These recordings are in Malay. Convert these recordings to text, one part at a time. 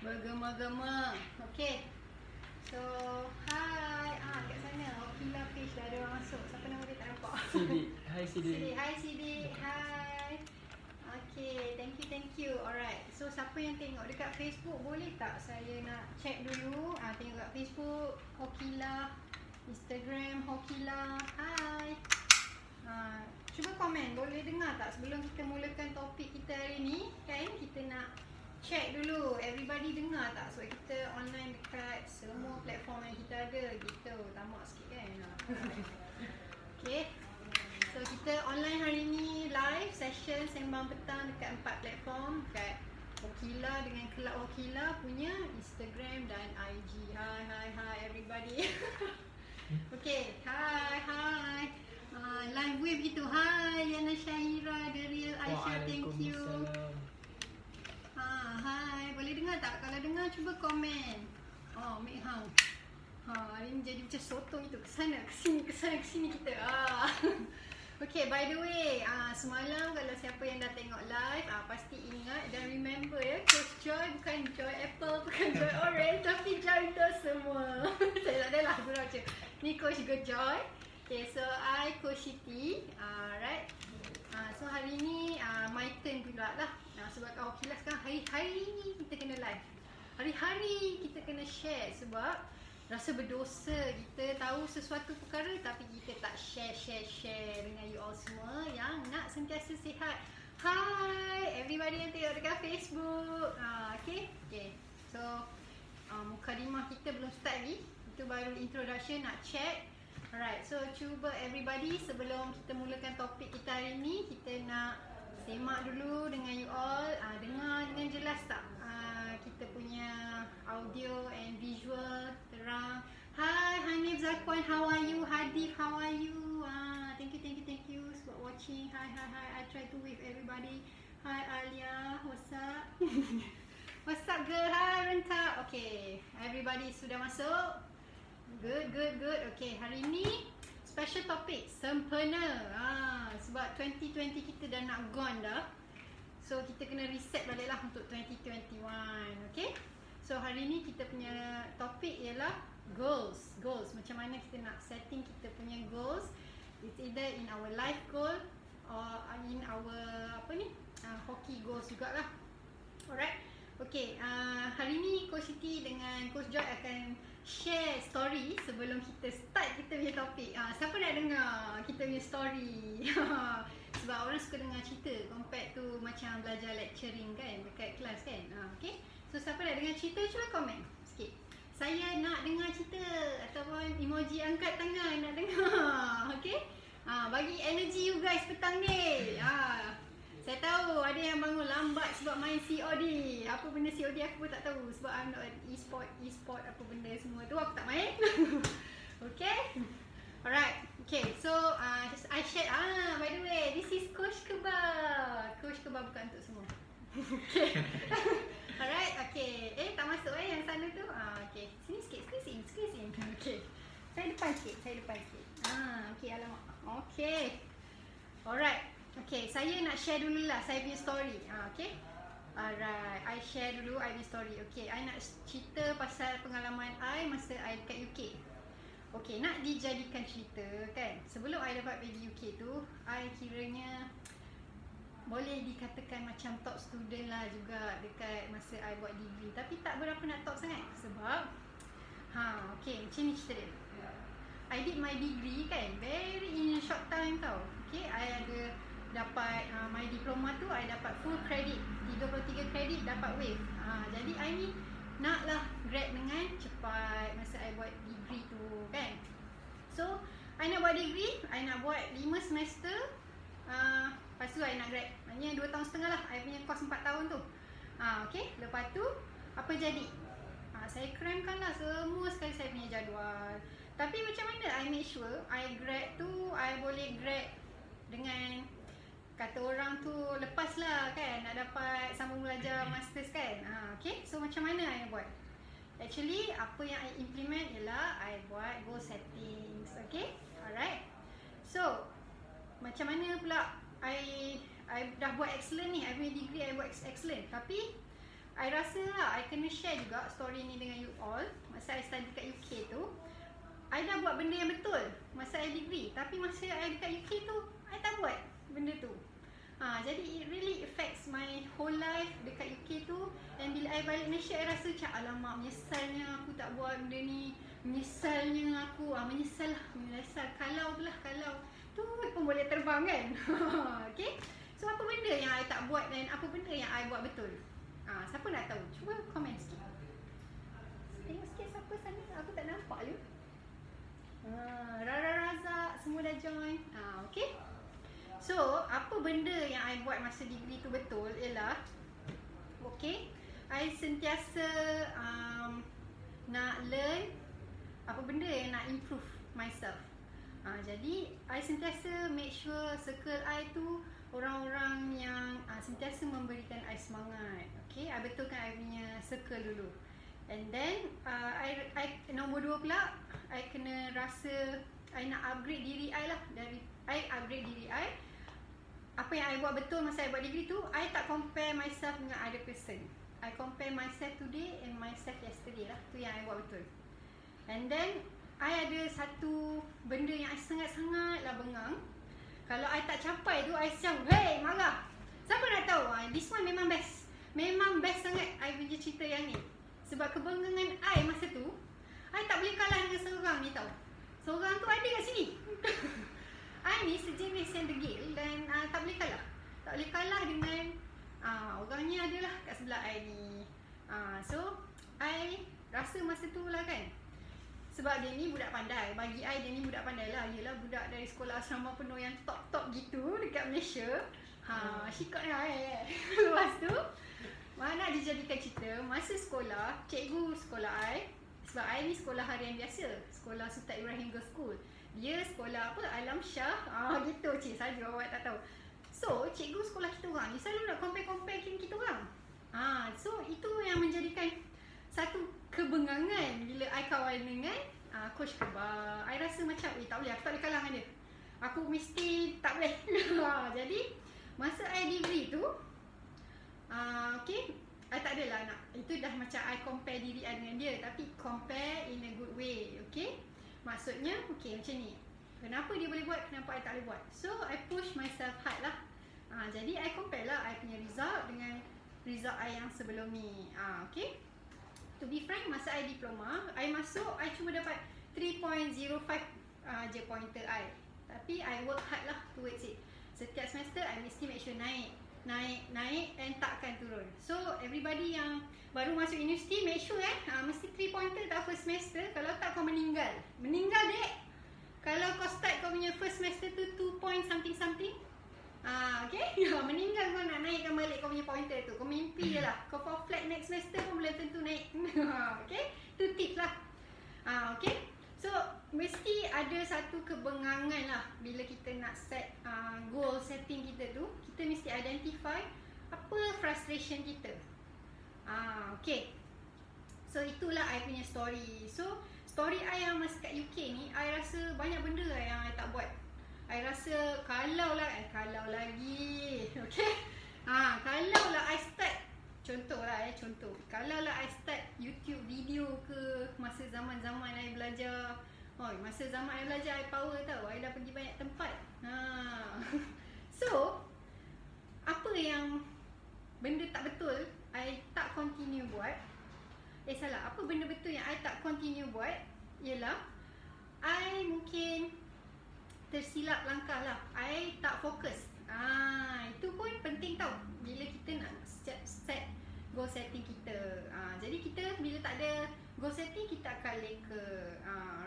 Bergema-gema. Okay. So, hi. Kat sana. Okila page dah ada orang masuk. Siapa nama dia tak nampak? Sidi. Hai Sidi. Hi Sidi. Hi. Okay, thank you. Alright. So, siapa yang tengok dekat Facebook, boleh tak saya nak check dulu? Tengok kat Facebook, Okila. Instagram, Okila. Hi. Cuba komen, boleh dengar tak sebelum kita mulakan topik kita hari ni? Kan, kita nak check dulu, everybody dengar tak? Sebab kita online dekat semua platform yang kita ada gitu. Tamak sikit kan? Okay. So kita online hari ni live session sembang petang dekat 4 platform. Dekat Okila dengan Kelab Okila punya Instagram dan IG. Hi everybody. Okay, hi. Live wave gitu. Hi Liana Syahira, The Real Aisyah, thank you. Hai, boleh dengar tak? Kalau dengar cuba komen. Make hang. Hari ni jadi macam sotong itu. Kesana, kesini kita. Okay, by the way, semalam kalau siapa yang dah tengok live, pasti ingat dan remember ya, Coach Joy bukan Joy Apple, bukan Joy Orange, tapi Joy Dah semua. Saya tak adalah gurau je. Ni Coach Joy. Okay, so I Coach Siti. Right. So hari ni my turn pula lah. Sebab kau Okila sekarang hari-hari ni kita kena live. Hari-hari kita kena share sebab rasa berdosa kita tahu sesuatu perkara tapi kita tak share dengan you all semua yang nak sentiasa sihat. Hi everybody yang tengok dekat Facebook. Okay. So mukadimah kita belum start lagi. Itu baru introduction, nak check. Alright, so cuba everybody sebelum kita mulakan topik kita hari ni, kita nak semak dulu dengan you all. Dengar dengan jelas tak kita punya audio and visual terang. Hi Hanif Zakwan, how are you? Hadif, how are you? Thank you for watching. Hi. I try to wave everybody. Hi Alia, what's up? What's up girl? Hi Renta. Okay, everybody sudah masuk? Good. Okay, hari ni special topic, sempena. Sebab 2020 kita dah nak gone dah. So kita kena reset balik lah untuk 2021. Okay. So hari ni kita punya topik ialah goals. Macam mana kita nak setting kita punya goals. It's either in our life goal or in our hockey goals jugalah. Alright. Okay, hari ni Coach Siti dengan Coach Joy akan share story sebelum kita start kita punya topik. Siapa nak dengar kita punya story? Sebab orang suka dengar cerita compared to macam belajar lecturing kan dekat kelas kan. Okay. So siapa nak dengar cerita cuba komen sikit. Saya nak dengar cerita ataupun emoji angkat tangan nak dengar. Okay. Bagi energy you guys petang ni. Saya tahu ada yang bangun lambat sebab main COD. Apa benda COD aku pun tak tahu sebab I'm not e-sport apa benda semua tu aku tak main. Okay. Alright. Okay, so I share. By the way, this is Coach Kebab. Coach Kebab bukan untuk semua. Okay. Alright, okay. Tak masuk yang sana tu. Okay. Sini sikit, squeeze in. Okay. Saya depan sikit. Okay, alamak. Okay. Alright. Okay, saya nak share dululah saya punya story. Okay. Alright, I share dulu I punya story. Okay, I nak cerita pasal pengalaman I masa I dekat UK. Okay, nak dijadikan cerita kan. Sebelum I dapat pergi UK tu, I kiranya boleh dikatakan macam top student lah juga dekat masa I buat degree. Tapi tak berapa nak top sangat sebab okay, macam ni cerita dia. I did my degree kan, very in short time tau. Okay, I ada dapat my diploma tu I dapat full credit, 33 credit dapat wave. Jadi I ni naklah grad dengan cepat masa I buat degree tu kan. So I nak buat degree, I nak buat 5 semester. Lepas tu I nak grad. Maknanya 2 tahun setengah lah I punya course 4 tahun tu. Okay, lepas tu apa jadi? Saya cramkan lah semua sekali saya punya jadual. Tapi macam mana I make sure I grad tu I boleh grad dengan kata orang tu lepas lah kan nak dapat sambung belajar masters kan. Okay, so macam mana I buat? Actually apa yang I implement ialah I buat goal settings. Okay, alright. So macam mana pula I dah buat excellent ni, I punya degree I buat excellent. Tapi I rasa lah, I kena share juga story ni dengan you all. Masa I study kat UK tu, I dah buat benda yang betul masa I degree. Tapi masa I dekat UK tu, I tak buat benda tu. Jadi it really affects my whole life dekat UK tu. Dan bila I balik Malaysia, I rasa macam alamak, menyesalnya aku tak buat benda ni. Menyesalnya aku, menyesal. Kalau tu pun boleh terbang kan. Okay. So apa benda yang I tak buat dan apa benda yang I buat betul? Siapa nak tahu? Cuba komen sikit. Tengok sikit siapa sana. Aku tak nampak je. Rara Razak semua dah join. Okay. So, apa benda yang I buat masa degree tu betul ialah, okay, I sentiasa nak learn apa benda yang nak improve myself. Jadi, I sentiasa make sure circle I tu orang-orang yang sentiasa memberikan I semangat. Okay, I betulkan I punya circle dulu. And then, I nombor 2 pula, I kena rasa I nak upgrade diri I lah. I upgrade diri I. Apa yang I buat betul masa I buat degree tu, I tak compare myself dengan other person. I compare myself today and myself yesterday lah. Tu yang I buat betul. And then, I ada satu benda yang I sangat-sangatlah bengang. Kalau I tak capai tu, I siang, hey, marah. Siapa nak tahu? This one memang best. Memang best sangat I punya cerita yang ni. Sebab kebengangan I masa tu, I tak boleh kalah dengan seorang ni tau. Seorang tu ada kat sini. I ni sejenis yang degil dan tak boleh kalah. Tak boleh kalah dengan orangnya adalah kat sebelah I ni. So, I rasa masa tu lah kan. Sebab dia ni budak pandai. Bagi I dia ni budak pandai lah. Yelah budak dari sekolah asrama penuh yang top-top gitu dekat Malaysia. Syikot lah Lepas tu, mana dijadikan cerita, masa sekolah, cikgu sekolah I, sebab I ni sekolah harian biasa, sekolah Sultan Ibrahim Girls School. Dia sekolah apa? Alam Shah. Gitu cik saja awak tak tahu. So, cikgu sekolah kita orang ni selalu nak compare kita orang. So itu yang menjadikan satu kebengangan bila I kawan dengan Coach Kebal. I rasa macam, tak boleh, aku tak boleh kalah dengan dia. Aku mesti tak boleh. Jadi, masa I degree tu, okay, I tak adalah nak, itu dah macam I compare diri I dengan dia. Tapi compare in a good way, okay. Maksudnya, okay macam ni. Kenapa dia boleh buat, kenapa I tak boleh buat. So, I push myself hard lah. Jadi, I compare lah I punya result dengan result I yang sebelum ni. Okay. To be frank, masa I diploma, I masuk, I cuma dapat 3.05 je pointer I. Tapi, I work hard lah towards it. Setiap semester, I mesti make sure naik and takkan turun. So, everybody yang baru masuk universiti, make sure mesti 3 pointer tak first semester. Kalau tak, kau meninggal. Meninggal, dek. Kalau kau start kau punya first semester tu 2 point something. Okay? Meninggal kau nak naikkan balik kau punya pointer tu. Kau mimpi je lah. Kau fall flat next semester pun belum tentu naik. Okay? Tu tips lah. Okay? So, mesti ada satu kebengangan lah bila kita nak set goal setting kita tu. Kita mesti identify apa frustration kita. Okay. So, itulah I punya story. So, story I yang masa kat UK ni, I rasa banyak benda lah yang I tak buat. I rasa kalau lagi. Okay. Kalau lah I start, contoh. Kalau lah I start YouTube video ke masa zaman-zaman I belajar. Masa zaman I belajar, I power tau. I dah pergi banyak tempat. So, apa yang benda tak betul, I tak continue buat. Apa benda betul yang I tak continue buat ialah I mungkin tersilap langkah lah. I tak fokus. Itu pun penting tau bila kita nak set goal setting kita. Jadi kita bila tak ada goal setting, kita akan leka.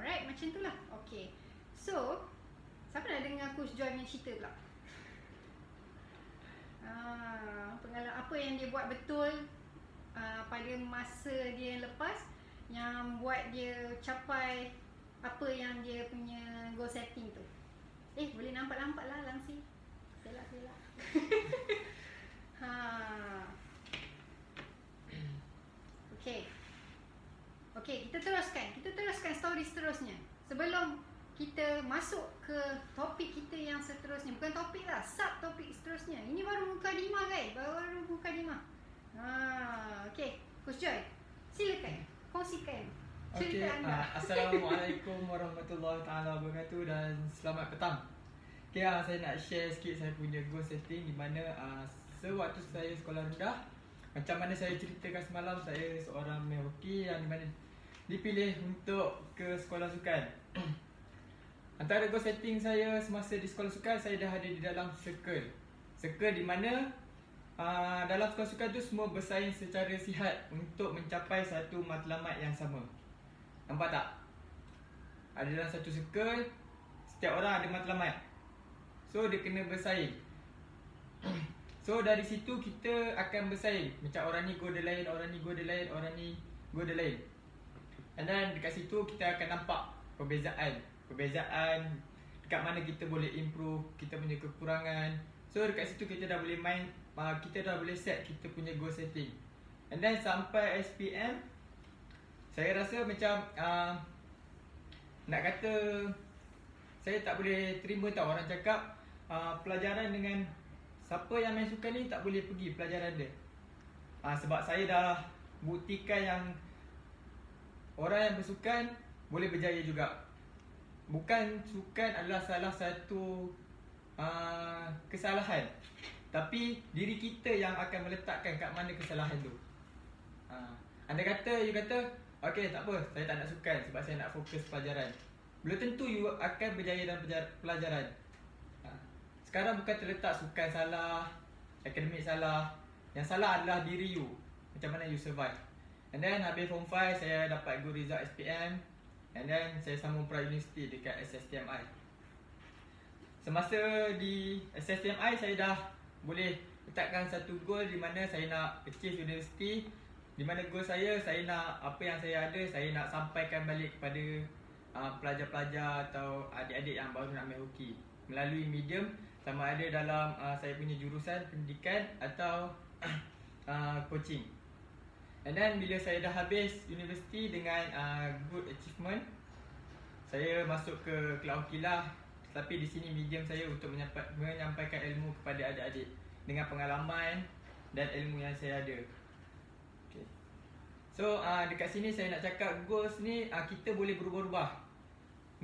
Right, macam tu lah. Okay. So, siapa nak dengar Coach Joy punya cerita pula? Pengalaman apa yang dia buat betul pada masa dia lepas yang buat dia capai apa yang dia punya goal setting tu. Boleh nampak-nampak lah langsir. Selak. Okay, kita teruskan story seterusnya. Sebelum kita masuk ke topik kita yang seterusnya. Bukan topik lah, sub topik seterusnya. Ini baru mukadimah guys, baru mukadimah. Okay, Coach Joy, silakan kongsikan Okey, cerita anda. Assalamualaikum warahmatullahi taala wabarakatuh dan selamat petang. Okey, saya nak share sikit saya punya goal setting di mana sewaktu saya sekolah rendah, macam mana saya ceritakan semalam, saya seorang main hoki yang di mana dipilih untuk ke sekolah sukan. Antara goal setting saya semasa di sekolah sukan, saya dah ada di dalam circle. Circle di mana dalam sekolah sukan tu semua bersaing secara sihat untuk mencapai satu matlamat yang sama. Nampak tak? Ada dalam satu circle, setiap orang ada matlamat. So dia kena bersaing. So dari situ kita akan bersaing. Macam orang ni goal dia lain, orang ni goal dia lain, orang ni goal dia lain. And then dekat situ kita akan nampak perbezaan dekat mana kita boleh improve, kita punya kekurangan. So dekat situ kita dah boleh main, kita dah boleh set kita punya goal setting. And then sampai SPM, saya rasa macam nak kata saya tak boleh terima tau orang cakap pelajaran dengan siapa yang main sukan ni tak boleh pergi pelajaran dia. Sebab saya dah buktikan yang orang yang bersukan boleh berjaya juga. Bukan sukan adalah salah satu kesalahan, tapi diri kita yang akan meletakkan kat mana kesalahan tu. Anda kata, you kata, okay tak apa, saya tak nak sukan sebab saya nak fokus pelajaran. Belum tentu you akan berjaya dalam pelajaran. Sekarang bukan terletak sukan salah, akademik salah. Yang salah adalah diri you, macam mana you survive. And then habis form 5, saya dapat good result SPM. And then saya sambung pra-university dekat SSTMI. Semasa di SSTMI, saya dah boleh letakkan satu goal di mana saya nak achieve university. Di mana goal saya nak apa yang saya ada, saya nak sampaikan balik kepada pelajar-pelajar atau adik-adik yang baru nak main hoki melalui medium, sama ada dalam saya punya jurusan pendidikan atau coaching. And then bila saya dah habis universiti dengan good achievement, saya masuk ke kelab hoki lah. Tapi di sini medium saya untuk menyampaikan ilmu kepada adik-adik dengan pengalaman dan ilmu yang saya ada. Okay. So dekat sini saya nak cakap goals ni kita boleh berubah-ubah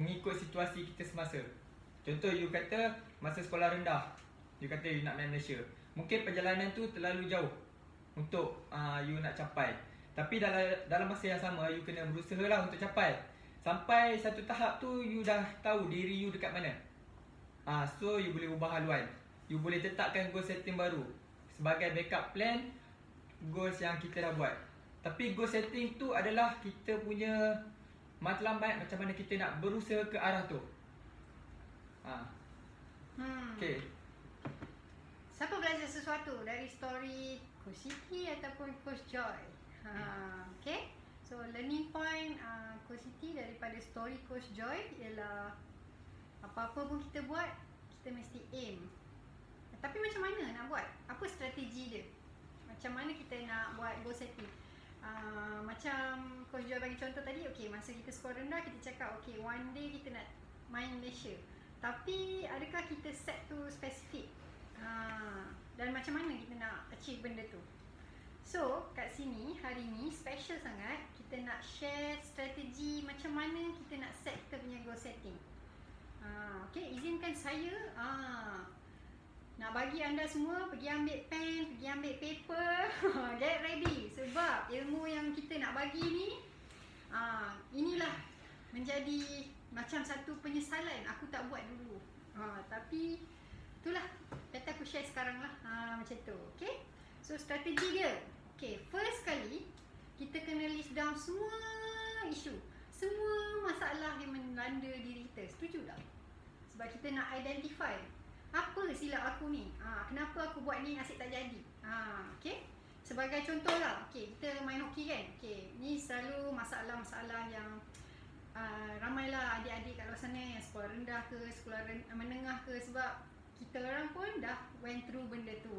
mengikut situasi kita semasa. Contoh you kata masa sekolah rendah, you kata you nak main Malaysia. Mungkin perjalanan tu terlalu jauh untuk you nak capai. Tapi dalam masa yang sama you kena berusaha lah untuk capai. Sampai satu tahap tu you dah tahu diri you dekat mana. So you boleh ubah haluan. You boleh tetapkan goal setting baru sebagai backup plan goals yang kita dah buat. Tapi goal setting tu adalah kita punya matlamat, macam mana kita nak berusaha ke arah tu. Okay. Siapa belajar sesuatu dari story Coach Siti ataupun Coach Joy? Okay. So learning point Coach Siti daripada story Coach Joy ialah apa-apa pun kita buat, kita mesti aim. Tapi macam mana nak buat? Apa strategi dia? Macam mana kita nak buat goal setting? Macam Coach Joy bagi contoh tadi, okay, masa kita skor rendah, kita cakap okay, one day kita nak main Malaysia. Tapi adakah kita set tu spesifik? Dan macam mana kita nak achieve benda tu? So kat sini hari ni special sangat, kita nak share strategi macam mana kita nak set kita punya goal setting. Okay, izinkan saya nak bagi anda semua pergi ambil pen, pergi ambil paper, get ready. Sebab ilmu yang kita nak bagi ni inilah menjadi macam satu penyesalan aku tak buat dulu. Tapi itulah, kata aku share sekarang lah. Macam tu. Okay. So strategi dia, okay, first kali kita kena list down semua isu, semua masalah yang melanda diri kita. Setuju tak? Sebab kita nak identify apa silap aku ni, kenapa aku buat ni asyik tak jadi. Okay. Sebagai contoh lah, okay, kita main hoki kan. Okay, ni selalu masalah-masalah yang ramailah adik-adik kat luar sana yang sekolah rendah ke, sekolah menengah ke, sebab kita orang pun dah went through benda tu.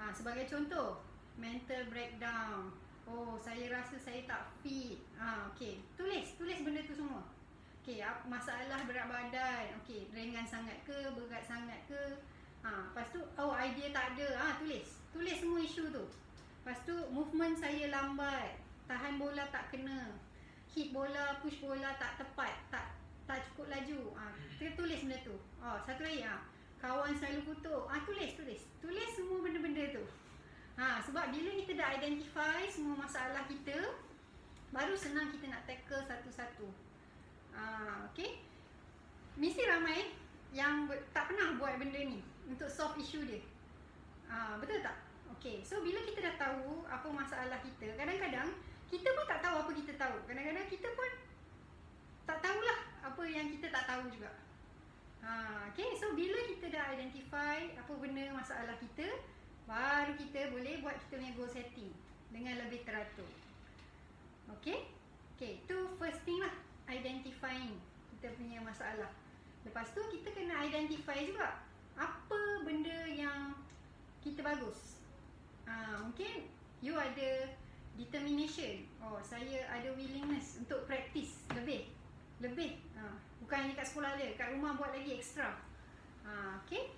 Sebagai contoh, mental breakdown. Oh, saya rasa saya tak fit. Okay, tulis benda tu semua. Okay, masalah berat badan. Okay, ringan sangat ke, berat sangat ke. Lepas tu, idea tak ada. Tulis semua isu tu. Lepas tu movement saya lambat, tahan bola tak kena, hit bola, push bola tak tepat, tak cukup laju. Kita tulis benda tu. Satu lagi, kawan selalu kutuk. Tulis semua benda-benda tu. Sebab bila kita dah identify semua masalah kita, baru senang kita nak tackle satu-satu. Okay. Mesti ramai yang tak pernah buat benda ni untuk solve issue dia. Betul tak? Okay, so bila kita dah tahu apa masalah kita, kadang-kadang kita pun tak tahu apa kita tahu. Kadang-kadang kita pun tak tahulah apa yang kita tak tahu juga. Okay, so bila kita dah identify apa benda masalah kita, baru kita boleh buat kita punya goal setting dengan lebih teratur. Okay, itu first thing lah, identifying kita punya masalah. Lepas tu kita kena identify juga apa benda yang kita bagus. Mungkin you ada determination. Saya ada willingness untuk practice lebih. Bukan hanya kat sekolah dia, kat rumah buat lagi extra. Okay.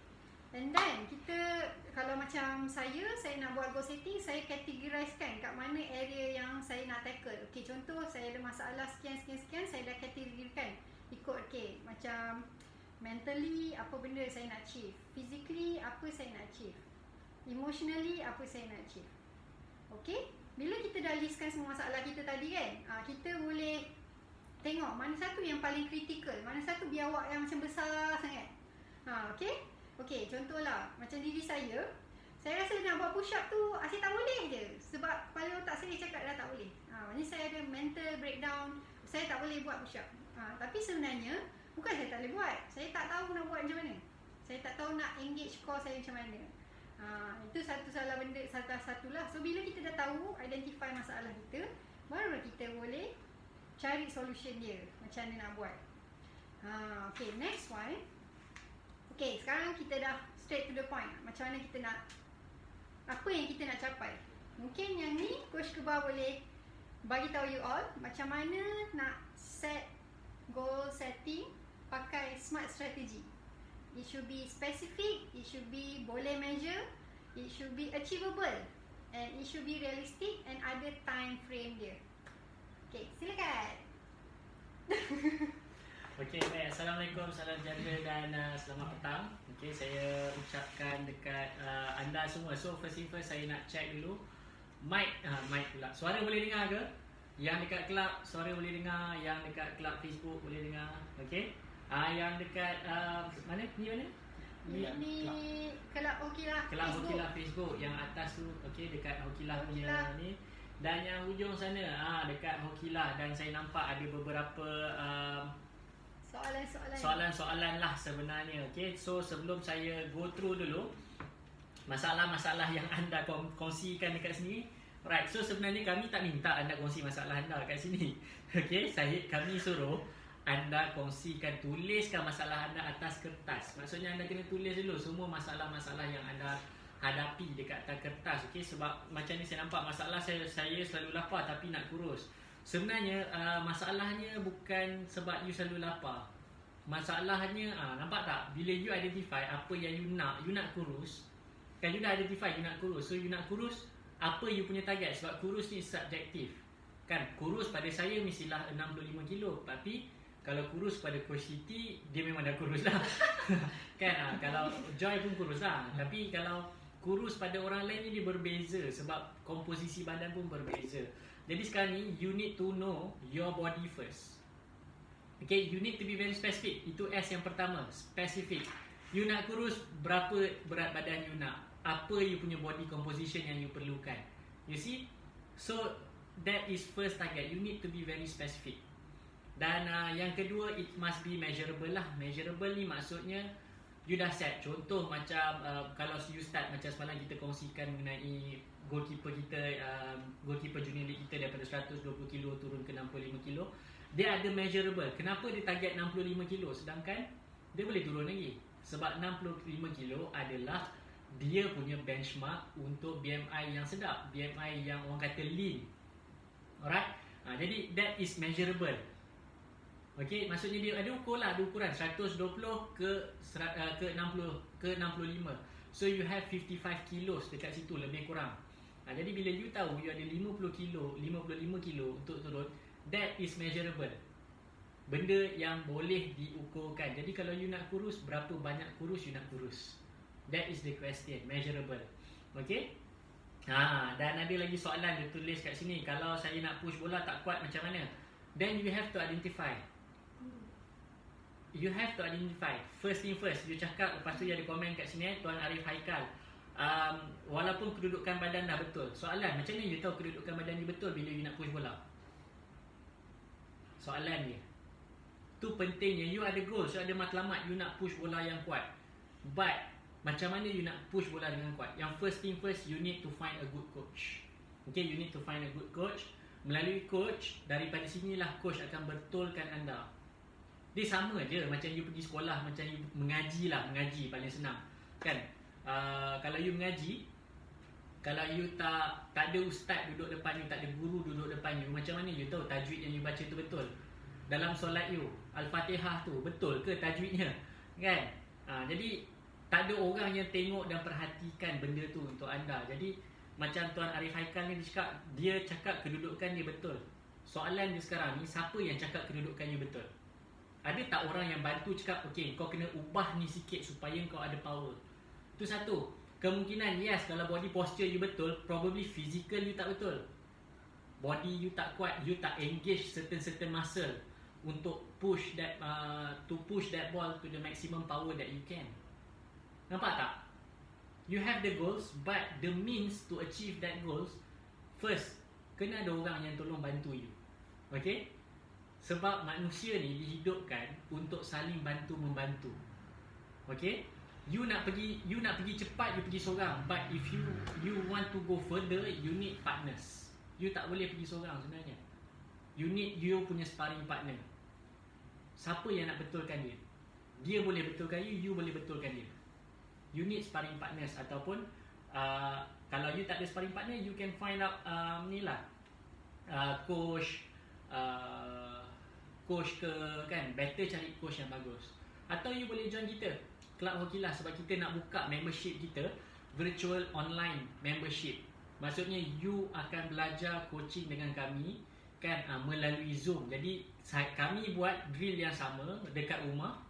And then kita, kalau macam saya nak buat goal setting, saya categorizekan kat mana area yang saya nak tackle. Okay, contoh saya ada masalah sekian, saya dah categorikan ikut, okay, macam mentally apa benda saya nak achieve, physically apa saya nak achieve, emotionally apa saya nak achieve. Okay, bila kita dah listkan semua masalah kita tadi kan, kita boleh tengok mana satu yang paling kritikal, mana satu biawak yang macam besar sangat. Okay, contohlah macam diri saya rasa nak buat push up tu asyik tak boleh je, sebab kepala otak saya cakap dah tak boleh. Maksudnya saya ada mental breakdown, saya tak boleh buat push up. Tapi sebenarnya bukan saya tak boleh buat, saya tak tahu nak buat macam mana, saya tak tahu nak engage core saya macam mana. Itu satulah. So bila kita dah tahu, identify masalah kita, baru kita boleh cari solution dia, macam mana nak buat. Okay, next one. Okay, sekarang kita dah straight to the point, macam mana kita nak, apa yang kita nak capai. Mungkin yang ni Coach Keba boleh bagi tahu you all macam mana nak set goal setting pakai SMART strategy. It should be specific, it should be boleh measure, it should be achievable, and it should be realistic and ada time frame dia. Okay, silakan. Okay, baik. Assalamualaikum, salam sejahtera dan selamat petang. Okay, saya ucapkan dekat anda semua. So, first thing first, saya nak check dulu mic pula. Suara boleh dengar ke? Yang dekat kelab, suara boleh dengar. Yang dekat kelab Facebook boleh dengar. Okay. Yang dekat mana? Ni mana? Ni kelab Hokilah Kelab Facebook. Hokilah Facebook. Yang atas tu, okay, dekat Hokilah punya ni. Dan yang hujung sana, dekat Hokilah. Dan saya nampak ada beberapa soalan-soalan lah sebenarnya. Okay, so sebelum saya go through dulu masalah-masalah yang anda kongsikan dekat sini. Right, so sebenarnya kami tak minta anda kongsi masalah anda kat sini. Okay, kami suruh anda kongsikan, tuliskan masalah anda atas kertas. Maksudnya anda kena tulis dulu semua masalah-masalah yang anda hadapi dekat atas kertas. Okay, sebab macam ni saya nampak masalah saya selalu lapar tapi nak kurus. Sebenarnya masalahnya bukan sebab you selalu lapar. Masalahnya nampak tak, bila you identify apa yang you nak kurus, kan you dah identify you nak kurus. So you nak kurus, apa you punya target? Sebab kurus ni subjektif. Kan kurus pada saya mestilah 65 kilo, tapi kalau kurus pada Coach Siti, dia memang dah kurus lah. Kan kalau Joy pun kurus lah. Tapi kalau kurus pada orang lain ni dia berbeza, sebab komposisi badan pun berbeza. Jadi sekarang ni you need to know your body first. Okay, you need to be very specific. Itu S yang pertama, specific. You nak kurus, berapa berat badan you nak, apa you punya body composition yang you perlukan. You see? So that is first target. You need to be very specific. Dan yang kedua, it must be measurable lah. Measurable ni maksudnya you dah set. Contoh macam kalau you start, macam semalam kita kongsikan mengenai goalkeeper kita, goalkeeper junior league kita daripada 120 kilo turun ke 65 kilo. Dia ada measurable. Kenapa dia target 65 kilo sedangkan dia boleh turun lagi? Sebab 65 kilo adalah dia punya benchmark untuk BMI yang sedap, BMI yang orang kata lean. Alright? Jadi that is measurable. Okay, maksudnya dia ada ukuran 120 ke 60 ke 65. So you have 55 kilos dekat situ lebih kurang. Jadi bila you tahu you ada 50 kilo, 55 kilo untuk turun, that is measurable. Benda yang boleh diukurkan. Jadi kalau you nak kurus, berapa banyak kurus you nak kurus? That is the question, measurable. Okay? Dan ada lagi soalan dia tulis kat sini, kalau saya nak push bola tak kuat macam mana? Then you have to identify. You have to identify. First thing first, you cakap, lepas tu dia ada komen kat sini, Tuan Arif Haikal. Walaupun kedudukan badan dah betul. Soalan, macam mana you tahu kedudukan badan you betul bila you nak push bola? Soalan dia. Tu pentingnya, you ada goal, you ada matlamat, you nak push bola yang kuat. But, macam mana you nak push bola dengan kuat? Yang first thing first, you need to find a good coach. Okay, you need to find a good coach. Melalui coach, daripada sinilah coach akan betulkan anda. Dia sama je macam you pergi sekolah, macam you mengaji lah, mengaji paling senang. Kan? Kalau you mengaji, kalau you tak ada ustaz duduk depan you, tak ada guru duduk depan you, macam mana you tahu tajwid yang you baca tu betul? Dalam solat you, Al-Fatihah tu betul ke tajwidnya? Kan? Jadi tak ada orang yang tengok dan perhatikan benda tu untuk anda. Jadi macam Tuan Arif Haikal ni dia cakap kedudukan dia betul. Soalan dia sekarang ni, siapa yang cakap kedudukan you betul? Ada tak orang yang bantu cakap, okay, kau kena ubah ni sikit supaya kau ada power? Itu satu. Kemungkinan yes, kalau body posture you betul, probably physical you tak betul. Body you tak kuat, you tak engage certain muscle untuk push that ball to the maximum power that you can. Nampak tak? You have the goals, but the means to achieve that goals, first, kena ada orang yang tolong bantu you. Okay? Sebab manusia ni dihidupkan untuk saling bantu-membantu. Okay? You nak pergi cepat, you pergi seorang. But if you want to go further, you need partners. You tak boleh pergi seorang sebenarnya. You need you punya sparring partner. Siapa yang nak betulkan dia? Dia boleh betulkan you, you boleh betulkan dia. You need sparring partners. Ataupun kalau you tak ada sparring partner, you can find out coach ke kan. Better cari coach yang bagus. Atau you boleh join kita, Kelab Hokilah, sebab kita nak buka membership kita, virtual online membership. Maksudnya you akan belajar coaching dengan kami kan, melalui Zoom. Jadi kami buat drill yang sama dekat rumah,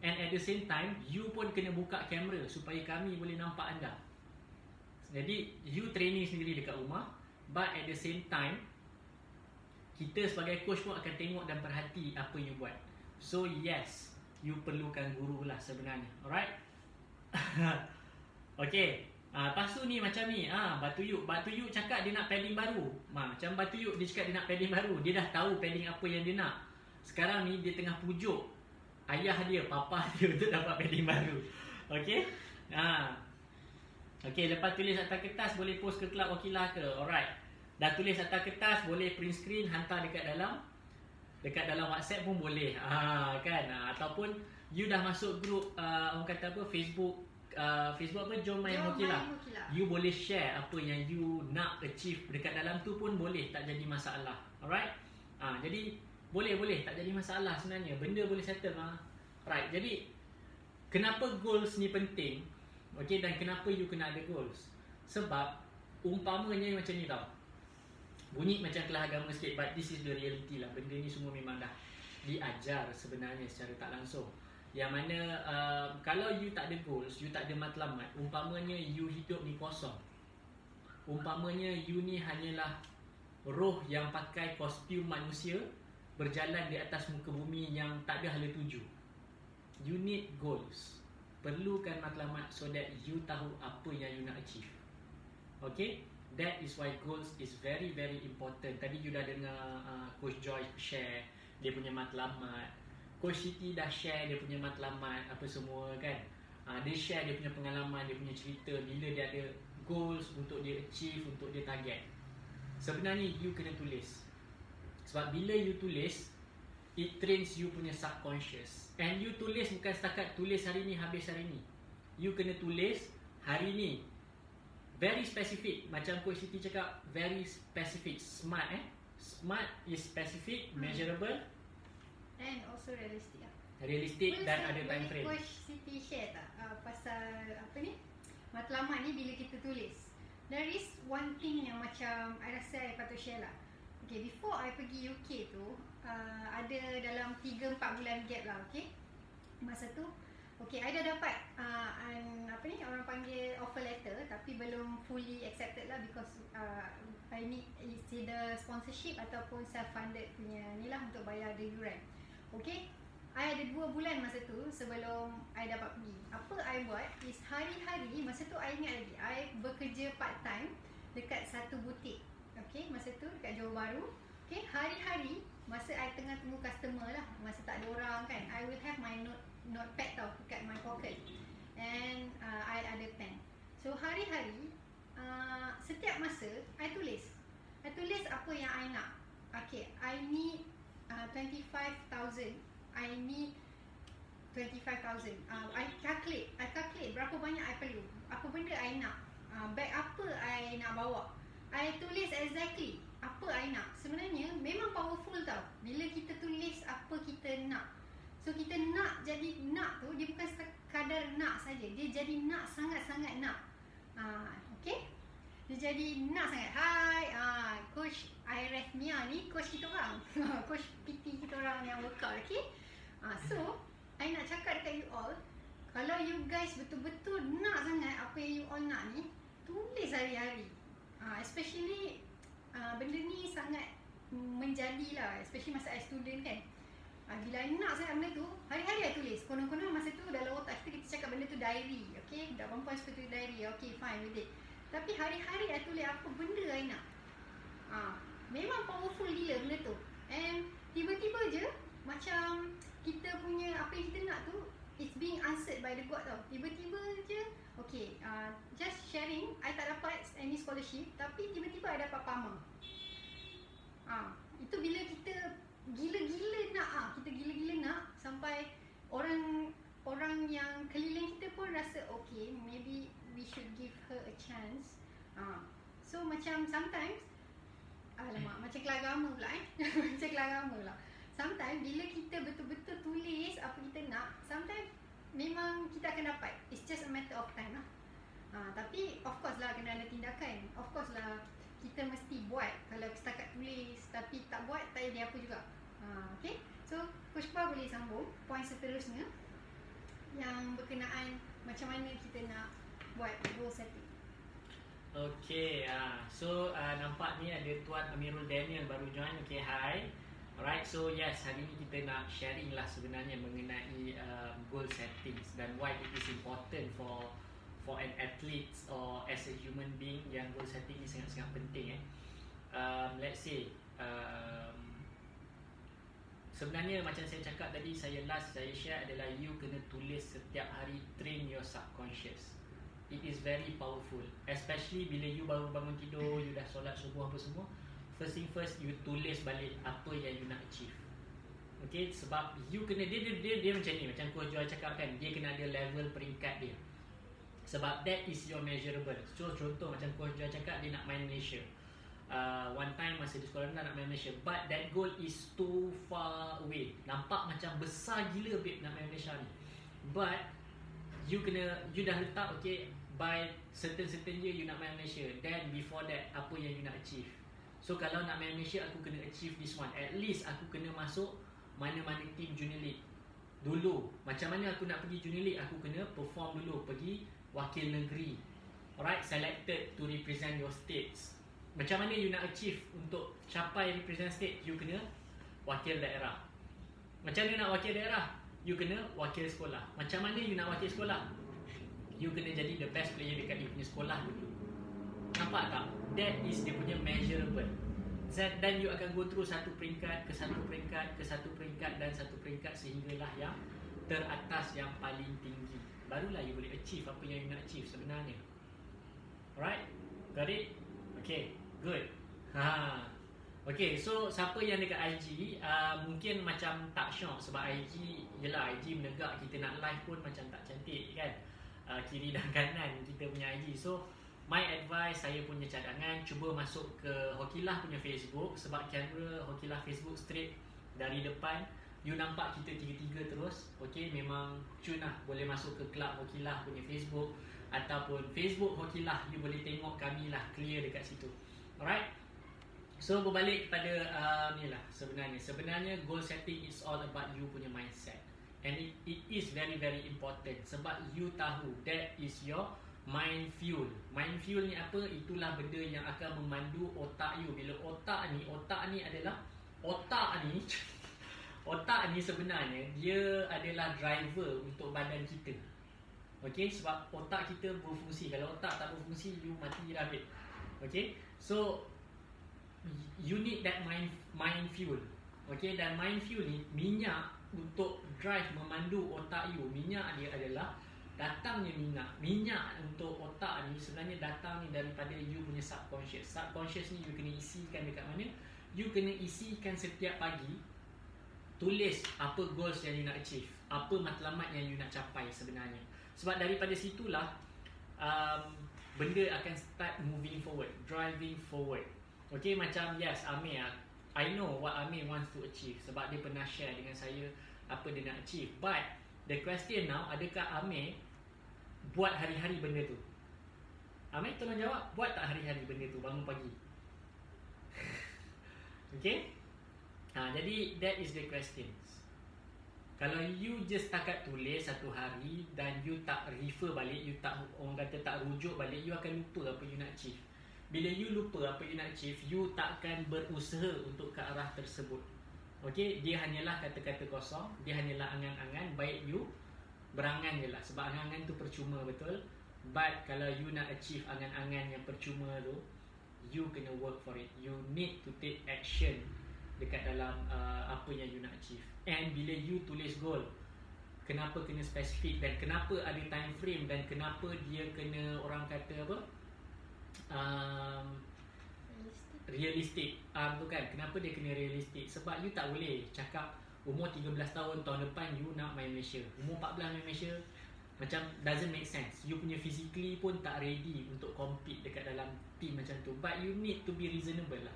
and at the same time you pun kena buka kamera supaya kami boleh nampak anda. Jadi you training sendiri dekat rumah, but at the same time kita sebagai coach pun akan tengok dan perhati apa you buat. So yes, you perlukan guru lah sebenarnya. Alright? Okay. Lepas tu ni macam ni, Batu Yuk cakap dia nak padding baru. Macam Batu Yuk dia cakap dia nak padding baru. Dia dah tahu padding apa yang dia nak. Sekarang ni dia tengah pujuk ayah dia, papa dia untuk dapat padding baru. Okay? Okay, lepas tulis atas kertas boleh post ke Kelab Hokilah ke? Alright. Dah tulis atas kertas, boleh print screen, hantar dekat dalam WhatsApp pun boleh. Kan? Ataupun you dah masuk grup orang kata apa, Facebook apa, Jom Main Hokilah. You boleh share apa yang you nak achieve dekat dalam tu pun boleh, tak jadi masalah. Alright? Jadi boleh tak jadi masalah sebenarnya. Benda boleh settle. Right. Jadi kenapa goals ni penting? Okay, dan kenapa you kena ada goals? Sebab umpamanya macam ni tau. Bunyi macam kelas agama sikit, but this is the reality lah. Benda ni semua memang dah diajar sebenarnya secara tak langsung. Yang mana kalau you tak ada goals, you tak ada matlamat, umpamanya you hidup ni kosong. Umpamanya you ni hanyalah roh yang pakai kostum manusia, berjalan di atas muka bumi yang tak ada hala tuju. You need goals. Perlukan matlamat so that you tahu apa yang you nak achieve. Okay? That is why goals is very very important. Tadi you dah dengar Coach Joy share dia punya matlamat. Coach Siti dah share dia punya matlamat apa semua kan. Dia share dia punya pengalaman, dia punya cerita bila dia ada goals untuk dia achieve, untuk dia target. Sebenarnya you kena tulis. Sebab bila you tulis, it trains you punya subconscious. And you tulis bukan setakat tulis hari ni habis hari ni. You kena tulis hari ni. Very specific. Macam Coach Siti cakap, very specific. Smart Smart is specific, measurable, and also realistic lah. Realistic dan ada time frame. Coach Siti share tak pasal apa ni, matlamat ni bila kita tulis. there is one thing yang macam I rasa I patut share lah. Okay, before I pergi UK tu, ada dalam 3-4 bulan gap lah, okay. Masa tu, okay, I dah dapat orang panggil offer letter, tapi belum fully accepted lah because I need it's either sponsorship ataupun self-funded punya ni lah untuk bayar the yuran. Okay, I ada 2 bulan masa tu sebelum I dapat pergi. Apa I buat is hari-hari, masa tu I ingat lagi, I bekerja part time dekat satu butik. Okay, masa tu dekat Johor Bahru. Okay, hari-hari masa I tengah tunggu customer lah, masa tak ada orang kan, I will have my notepad tau dekat my pocket, and I ada pen. So hari-hari setiap masa I tulis apa yang I nak. Okay, I need 25,000. I need 25,000. I calculate berapa banyak I perlu, apa benda I nak, bag apa I nak bawa. I tulis exactly apa I nak. Sebenarnya memang powerful tau bila kita tulis apa kita nak. So kita nak jadi nak tu, dia bukan sekadar nak saja, dia jadi nak sangat-sangat nak. Okay, dia jadi nak sangat. Hai, Coach Irefnia ni coach kita orang coach PT kita orang yang workout. Okay, so I nak cakap dekat you all, kalau you guys betul-betul nak sangat apa yang you all nak ni, tulis hari-hari. Especially benda ni sangat menjadilah, especially masa I student kan. Bila I nak sangat benda tu, hari-hari I tulis. Konon-konon masa tu dalam otak kita cakap benda tu diary. Okay, budak perempuan suka tulis diary. Okay, fine with it. Tapi hari-hari I tulis apa benda I nak. Memang powerful gila benda tu. And tiba-tiba je macam kita punya apa yang kita nak tu, it's being answered by the God tau. Tiba-tiba je, okay, just sharing, I tak dapat any scholarship, tapi tiba-tiba I dapat PAMA. Itu bila kita gila-gila nak, kita gila-gila nak sampai orang yang keliling kita pun rasa okay, maybe we should give her a chance. So macam sometimes, alamak, macam kelagama pula macam kelagama pula. Sometimes bila kita betul-betul tulis apa kita nak, sometimes memang kita akan dapat. It's just a matter of time lah. Tapi of course lah kena ada tindakan. Of course lah kita mesti buat. Kalau setakat tulis tapi tak buat, tak jadi apa juga. Okay, so Coach Pa boleh sambung poin seterusnya yang berkenaan macam mana kita nak buat goal setting. Okay, so nampak ni ada Tuan Amirul Daniel baru join. Okay, hi. Alright, so yes, hari ni kita nak sharing lah sebenarnya mengenai goal settings dan why it is important for an athlete or as a human being yang goal setting ni sangat-sangat penting. Let's say sebenarnya macam saya cakap tadi, saya share adalah you kena tulis setiap hari, train your subconscious. It is very powerful, especially bila you baru bangun tidur, you dah solat subuh apa semua. First thing first, you tulis balik apa yang you nak achieve. Okay, sebab you kena dia macam ni, macam Coach Joy cakap kan, dia kena ada level peringkat dia. Sebab that is your measurable. So contoh macam Coach Joy cakap, dia nak main Malaysia. One time masa di sekolah nak main Malaysia, but that goal is too far away. Nampak macam besar gila babe nak main Malaysia ni. But you dah letak okay, by certain year you nak main Malaysia. Then before that, apa yang you nak achieve. So kalau nak main Malaysia, aku kena achieve this one. At least aku kena masuk mana-mana team Junior League dulu. Macam mana aku nak pergi Junior League, aku kena perform dulu, pergi wakil negeri. Alright, selected to represent your states. Macam mana you nak achieve untuk capai represent state, you kena wakil daerah. Macam mana nak wakil daerah, you kena wakil sekolah. Macam mana you nak wakil sekolah, you kena jadi the best player dekat you punya sekolah dulu. Nampak tak? That is dia punya measurable. Dan you akan go through satu peringkat ke satu peringkat ke satu peringkat dan satu peringkat sehinggalah yang teratas, yang paling tinggi. Barulah you boleh achieve apa yang you nak achieve sebenarnya. Alright? Got it? Okay, good. Okay, so siapa yang dekat IG mungkin macam tak syok sebab IG, yelah IG menegak, kita nak live pun macam tak cantik kan, kiri dan kanan kita punya IG. So my advice, saya punya cadangan, cuba masuk ke Hokilah punya Facebook. Sebab kamera Hokilah Facebook straight dari depan, you nampak kita tiga-tiga terus. Okay, memang cun lah, boleh masuk ke Club Hokilah punya Facebook. ataupun Facebook Hokilah, you boleh tengok kami lah clear dekat situ. Alright. So berbalik kepada ni lah sebenarnya goal setting is all about you punya mindset, and it is very very important sebab you tahu that is your mind fuel. Mind fuel ni apa? Itulah benda yang akan memandu otak you. Bila otak ni adalah otak ni sebenarnya dia adalah driver untuk badan kita. Okay, sebab otak kita berfungsi. Kalau otak tak berfungsi, you mati dah habis. Okay, so you need that mind fuel. Okay, dan mind fuel ni minyak untuk drive memandu otak you. Minyak dia adalah datangnya minyak untuk otak ni sebenarnya datang ni daripada you punya subconscious. Subconscious ni you kena isikan dekat mana? You kena isikan setiap pagi. Tulis apa goals yang you nak achieve, apa matlamat yang you nak capai sebenarnya. Sebab daripada situlah benda akan start moving forward, driving forward. Okay, macam yes, Amir, I know what Amir wants to achieve sebab dia pernah share dengan saya apa dia nak achieve. But the question now, adakah Amir buat hari-hari benda tu? Amir tolong jawab, buat tak hari-hari benda tu bangun pagi? Okay, jadi that is the questions. Kalau you just takat tulis satu hari dan you tak refer balik, you tak, orang kata tak rujuk balik, you akan lupa apa you nak achieve. Bila you lupa apa you nak achieve, you takkan berusaha untuk ke arah tersebut. Okay, dia hanyalah kata-kata kosong, dia hanyalah angan-angan. Baik you berangan je lah, sebab angan-angan tu percuma, betul. But kalau you nak achieve angan-angan yang percuma tu, you kena work for it. You need to take action dekat dalam apa yang you nak achieve. And bila you tulis goal, kenapa kena spesifik dan kenapa ada time frame dan kenapa dia kena, orang kata apa, realistik tu kan. Kenapa dia kena realistik? Sebab you tak boleh cakap umur 13 tahun tahun depan you nak main Malaysia, umur 14 main Malaysia, macam doesn't make sense. You punya physically pun tak ready untuk compete dekat dalam team macam tu. But you need to be reasonable lah.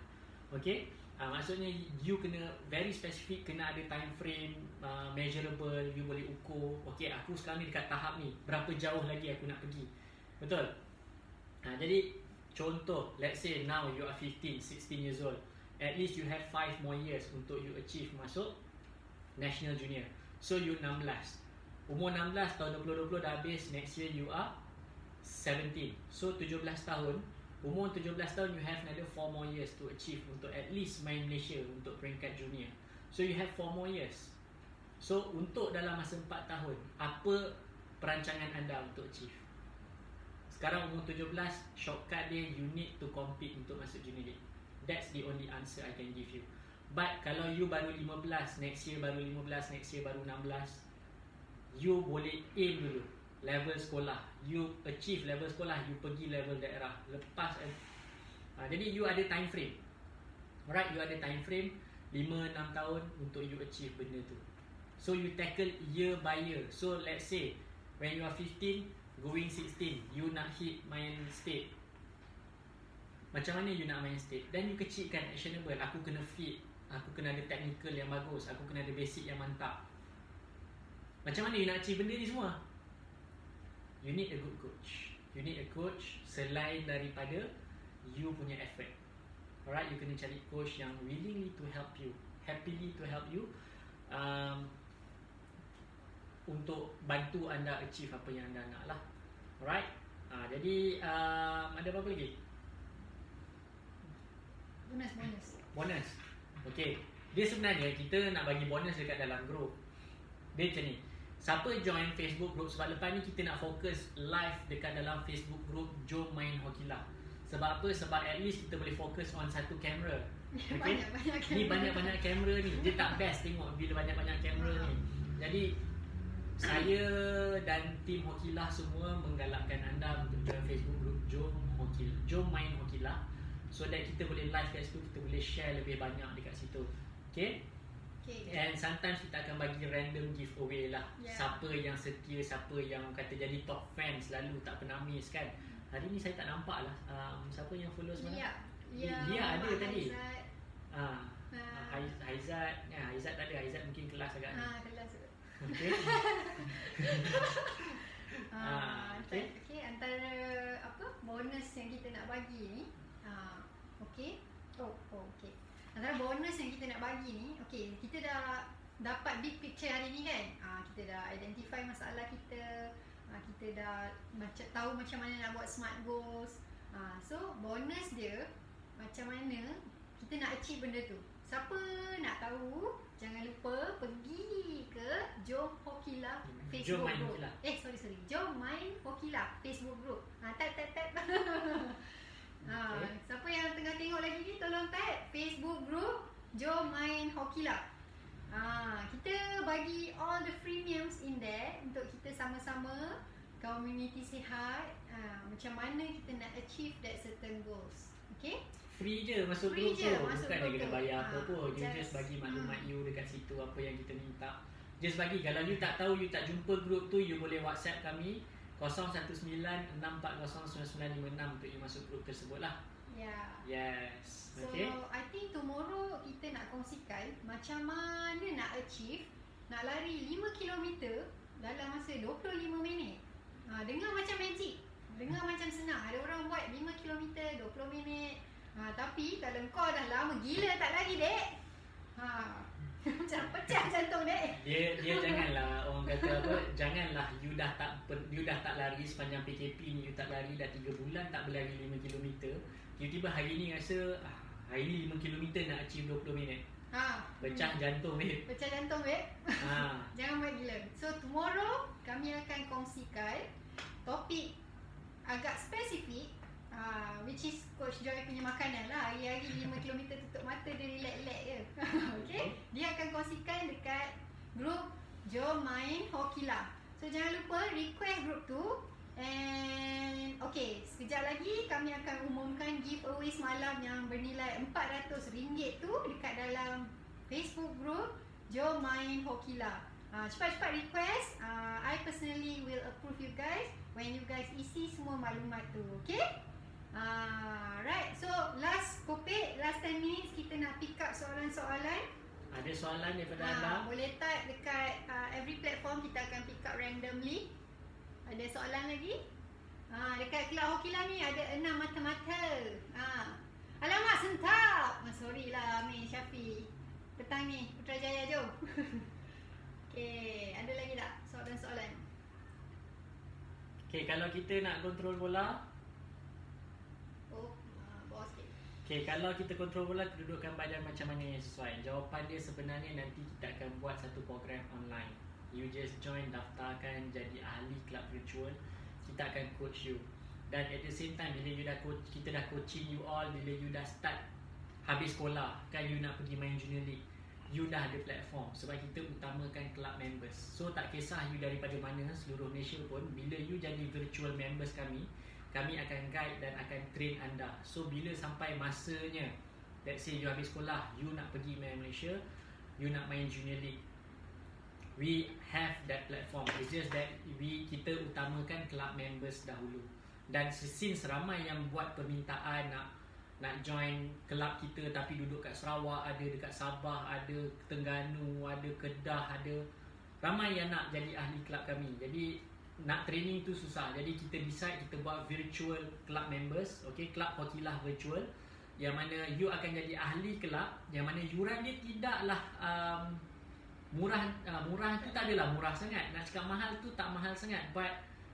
Okay, maksudnya you kena very specific, kena ada time frame, measurable, you boleh ukur. Okay, aku sekarang ni dekat tahap ni, berapa jauh lagi aku nak pergi, betul. Jadi contoh, let's say now you are 15, 16 years old, at least you have 5 more years untuk you achieve masuk National Junior. So you 16, umur 16 tahun 2020 dah habis, next year you are 17. So 17 tahun, umur 17 tahun you have another 4 more years to achieve untuk at least main Malaysia untuk peringkat junior. So you have 4 more years. So untuk dalam masa 4 tahun, apa perancangan anda untuk achieve? Sekarang umur 17, shortcut dia you need to compete untuk masuk junior league. That's the only answer I can give you. But kalau you baru 15, next year baru 15, next year baru 16, you boleh aim dulu level sekolah. You achieve level sekolah, you pergi level daerah. Lepas jadi you ada time frame. Alright, you ada time frame 5-6 tahun untuk you achieve benda tu. So you tackle year by year. So let's say when you are 15 going 16, you nak hit main state. Macam mana you nak main state? Then you kecilkan actionable. Aku kena fit, aku kena ada technical yang bagus, aku kena ada basic yang mantap. Macam mana you nak achieve benda ni semua? You need a good coach. You need a coach selain daripada you punya effort. Alright, you kena cari coach yang willingly to help you, happily to help you, untuk bantu anda achieve apa yang anda nak lah. Alright, jadi ada apa lagi? Bonus. Okay, dia sebenarnya kita nak bagi bonus dekat dalam group. Dia macam ni, siapa join Facebook group, sebab lepas ni kita nak fokus live dekat dalam Facebook group Jom Main Hokilah. Sebab apa? Sebab at least kita boleh fokus on satu kamera. Okay? Banyak-banyak kamera. Ni banyak-banyak kamera ni. Dia tak best tengok bila banyak-banyak kamera ni. Jadi saya dan tim Hokilah semua menggalakkan anda untuk join Facebook group Jom Main Hokilah, so that kita boleh live kat situ, kita boleh share lebih banyak dekat situ. Okay? And sometimes kita akan bagi random giveaway lah. Siapa yang setia, siapa yang kata jadi top fan selalu, tak pernah miss kan. Hari ni saya tak nampak lah siapa yang follow semalam. Lia ada tadi. Haizat. Haizat tak ada. Haizat mungkin kelas agak ni. Kelas. Okay. Okay. Okay, antara apa bonus yang kita nak bagi ni, okay. Okay. Antara bonus yang kita nak bagi ni, okay, kita dah dapat big picture hari ni kan. Kita dah identify masalah kita, kita dah tahu macam mana nak buat smart goals. So bonus dia macam mana kita nak achieve benda tu. Siapa nak tahu, jangan lupa pergi ke Jom Hokilah Facebook Jom Main group. Hokilah. Sorry. Jom Main Hokilah Facebook group. Tap. Okay. Siapa yang tengah tengok lagi ni, tolong tap Facebook group Jom Main Hokilah. Kita bagi all the freemiums in there untuk kita sama-sama community sihat, macam mana kita nak achieve that certain goals. Okay? Free je masuk Free group je tu. masuk Bukan group dia kena tu. bayar apa pun. You just bagi maklumat you dekat situ apa yang kita minta. Just bagi. Kalau you tak tahu, you tak jumpa group tu, you boleh WhatsApp kami 019-640-9956 untuk you masuk group tersebut lah. Yes. So, Okay. I think tomorrow kita nak kongsikan macam mana nak achieve, nak lari 5 km dalam masa 25 minit. Dengar macam magic, dengar macam senang. Ada orang buat 5 km 20 minit. Tapi kalau kau dah lama gila tak lari, dek, macam pecah jantung, dek. Dia janganlah orang kata apa, janganlah you dah tak lari sepanjang PKP ni, you tak lari dah 3 bulan tak berlari 5 km. Tiba-tiba hari ni rasa hari ni 5 km nak achieve 20 minit. Pecah jantung, babe. Pecah jantung, dek. Jangan buat gila. So tomorrow kami akan kongsikan topik agak spesifik, which is Coach Joy punya makanan lah. Hari-hari 5 km tutup mata dia relax-relax je. Okay? Dia akan kongsikan dekat group Jom Main Hokilah. So jangan lupa request group tu. And okay, sekejap lagi kami akan umumkan giveaway semalam yang bernilai RM400 tu dekat dalam Facebook group Jom Main Hokilah. Cepat-cepat request. I personally will approve you guys when you guys isi semua maklumat tu. Okay? Right. So last 10 minutes kita nak pick up soalan-soalan. Ada soalan daripada anda? Boleh type dekat every platform, kita akan pick up randomly. Ada soalan lagi? Dekat kelas Hokilah ni ada 6 mata-mata. Alamak, sentap. Sorry lah Amir, Syafiq. Petang ni, Putrajaya, jom. Okay, ada lagi tak soalan-soalan? Okay, kalau kita nak kontrol bola, bawah sikit. okay, kalau kita kontrol bola, kedudukan badan macam mana yang sesuai? Jawapan dia sebenarnya nanti kita akan buat satu program online. You just join, daftarkan jadi ahli kelab virtual. Kita akan coach you. Dan at the same time, bila you dah kita dah coaching you all, bila you dah start habis sekolah, kan you nak pergi main junior league, you dah ada platform. Sebab kita utamakan club members. So tak kisah you daripada mana, seluruh Malaysia pun, bila you jadi virtual members kami akan guide dan akan train anda. So bila sampai masanya, let's say you habis sekolah, you nak pergi main Malaysia, you nak main junior league, we have that platform. It's just that kita utamakan club members dahulu. Dan since ramai yang buat permintaan nak join kelab kita tapi duduk kat Sarawak, ada dekat Sabah, ada Terengganu, ada Kedah, ada ramai yang nak jadi ahli kelab kami. Jadi nak training tu susah. Jadi kita decide kita buat virtual club members, okay, Club Hokilah virtual, yang mana you akan jadi ahli kelab, yang mana yuran dia tidaklah murah tu tak adalah murah sangat. Nak cakap mahal tu tak mahal sangat, but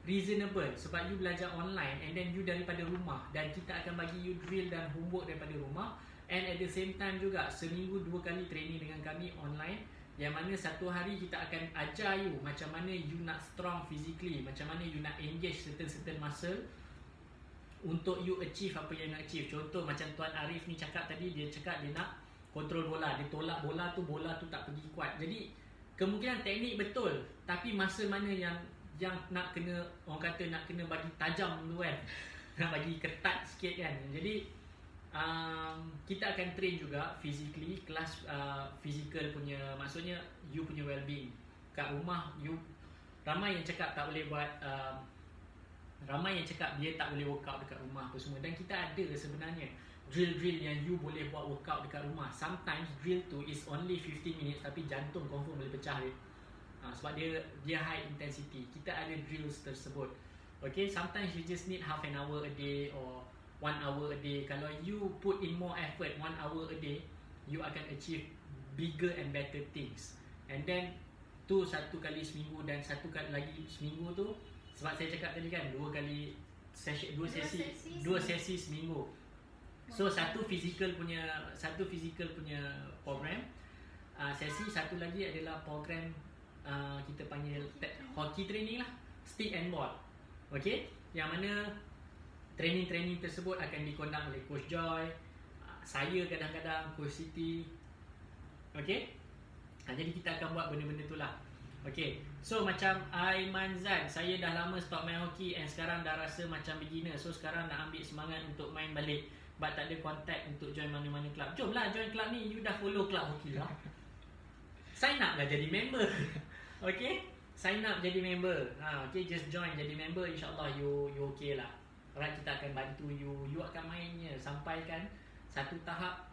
reasonable. Sebab you belajar online and then you daripada rumah, dan kita akan bagi you drill dan homework daripada rumah. And at the same time juga seminggu 2 kali training dengan kami online, yang mana satu hari kita akan ajar you macam mana you nak strong physically, macam mana you nak engage certain muscle untuk you achieve apa yang nak achieve. Contoh macam Tuan Arif ni cakap tadi, dia cakap dia nak kontrol bola, dia tolak bola tu tak pergi kuat. Jadi kemungkinan teknik betul, tapi masa mana yang nak kena, orang kata nak kena bagi tajam tu kan, nak bagi ketat sikit kan. Jadi kita akan train juga physically, kelas physical punya, maksudnya you punya well-being. Kat rumah you, ramai yang cakap tak boleh buat, ramai yang cakap dia tak boleh workout dekat rumah apa semua. Dan kita ada sebenarnya drill yang you boleh buat workout dekat rumah. Sometimes drill tu is only 15 minutes tapi jantung confirm boleh pecah dia. Sebab dia high intensity. Kita ada drills tersebut. Okay, sometimes you just need half an hour a day or 1 hour a day. Kalau you put in more effort 1 hour a day, you akan achieve bigger and better things. And then tu 1 kali seminggu dan 1 kali lagi seminggu tu, sebab saya cakap tadi kan 2 sesi seminggu. So satu physical punya program, sesi satu lagi adalah program kita panggil hockey training lah, stick and ball. Okay, yang mana training tersebut akan dikondang oleh Coach Joy, saya kadang-kadang Coach Siti. Okay, jadi kita akan buat benda-benda tu lah. Okay, so macam Aiman Zan, saya dah lama stop main hoki and sekarang dah rasa macam beginner. So sekarang nak ambil semangat untuk main balik, but tak ada contact untuk join mana-mana club. Jomlah join club ni, you dah follow club hoki lah. Sign up lah jadi member. Okay, sign up jadi member. Okay, just join jadi member, insyaAllah you okay lah. Alright, kita akan bantu you akan mainnya sampai kan satu tahap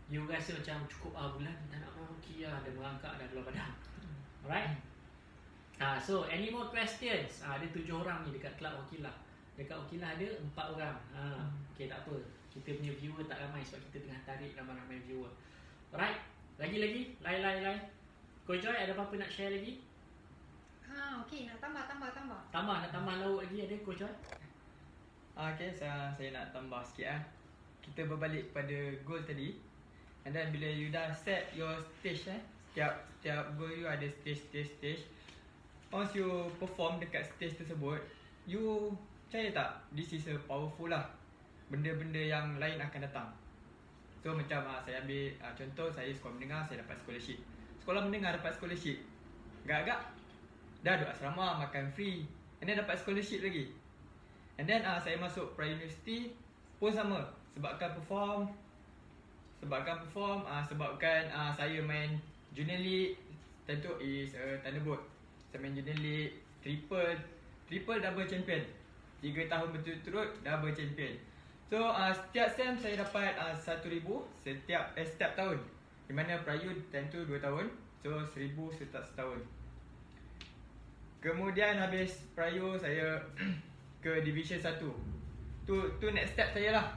you rasa macam cukup bulan ni tak nak main hoki lah, dah merangkak dah keluar badan. Alright. So any more questions? Ada 7 orang ni dekat club hoki lah. Dekat hoki lah ada 4 orang. Okay, tak apa. Kita punya viewer tak ramai sebab kita tengah tarik ramai-ramai viewer. Alright. Lagi-lagi, lain. Coach Joy ada apa-apa nak share lagi? Okay, nak tambah. Nak tambah lauk lagi ada Coach Joy? Okay, saya nak tambah sikit lah. Kita berbalik pada goal tadi. And then bila you dah set your stage setiap goal you ada stage. Once you perform dekat stage tersebut, you percaya tak, this is a powerful lah. Benda-benda yang lain akan datang. So macam saya ambil contoh, saya sekolah menengah, saya dapat scholarship. Sekolah menengah dapat scholarship, agak-agak dah duduk asrama, makan free, and then dapat scholarship lagi. And then saya masuk pra-university pun sama. Sebabkan perform, sebabkan saya main Junior League, tentu is Thunderbolt. Saya main Junior League, triple double champion, 3 tahun berturut-turut double champion. So setiap sem saya dapat 1,000 setiap tahun. Di mana Prayu tentu 2 tahun, so 1,000 setahun. Kemudian habis Prayu saya ke Division 1. Tu next step saya lah.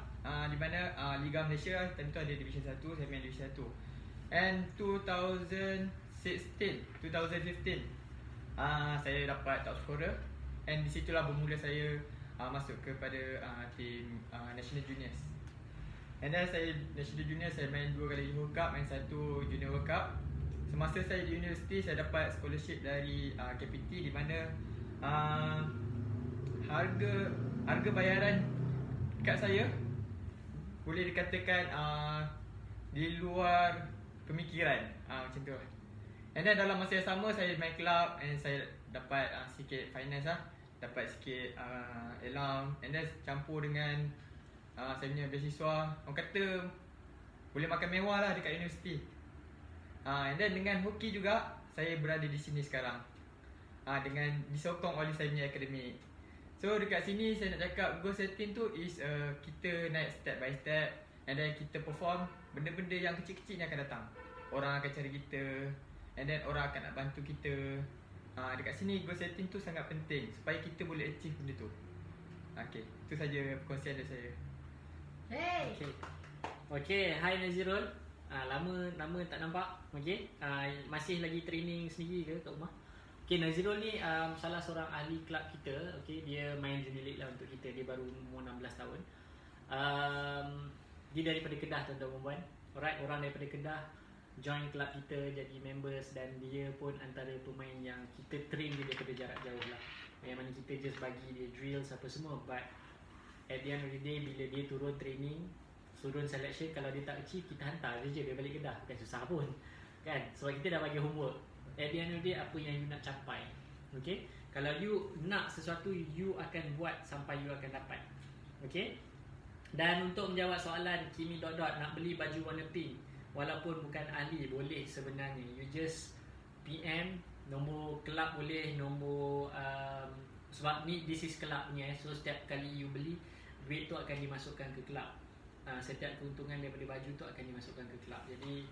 Di mana Liga Malaysia tentu ada Division 1, saya main Division 1. And 2015 saya dapat top scorer, and di situlah bermula saya masuk kepada tim National Juniors. And then saya National Juniors saya main 2 kali World Cup and 1 Junior World Cup. Semasa saya di universiti saya dapat scholarship dari KPT, di mana harga bayaran dekat saya boleh dikatakan di luar pemikiran, macam tu. And then dalam masa yang sama saya main club and saya dapat sikit finance lah, dapat sikit allowance, and then campur dengan saya punya beasiswa. Orang kata boleh makan mewah lah dekat universiti. And then dengan hoki juga saya berada di sini sekarang, dengan disokong oleh saya punya akademik. So dekat sini saya nak cakap goal setting tu is kita naik step by step, and then kita perform. Benda-benda yang kecil-kecil ni akan datang. Orang akan cari kita, and then orang akan nak bantu kita. Dekat sini goal setting tu sangat penting supaya kita boleh achieve benda tu. Okay, itu saja perkongsian dari saya. Hey. Okay, hi Nazirul. Lama tak nampak. Okay, masih lagi training sendiri ke kat rumah? Okay, Nazirul ni salah seorang ahli kelab kita. Okay, dia main Junior League lah untuk kita. Dia baru umur 16 tahun. Dia daripada Kedah, tuan-tuan dan puan. Alright, orang daripada Kedah join kelab kita jadi members, dan dia pun antara pemain yang kita train dia daripada jarak jauh lah. Yang mana kita just bagi dia drills apa semua, but at the end of the day bila dia turun training, turun selection, kalau dia tak achieve kita hantar dia balik Kedah. Bukan susah pun kan, sebab kita dah bagi homework. At the end of the day apa yang you nak capai. Okay, kalau you nak sesuatu, you akan buat sampai you akan dapat. Okay. Dan untuk menjawab soalan Kimi nak beli baju warna pink walaupun bukan ahli, boleh sebenarnya. You just PM nombor kelab, boleh nombor sebab ni this is kelab punya, so setiap kali you beli, duit tu akan dimasukkan ke kelab. Setiap keuntungan daripada baju tu akan dimasukkan ke kelab. Jadi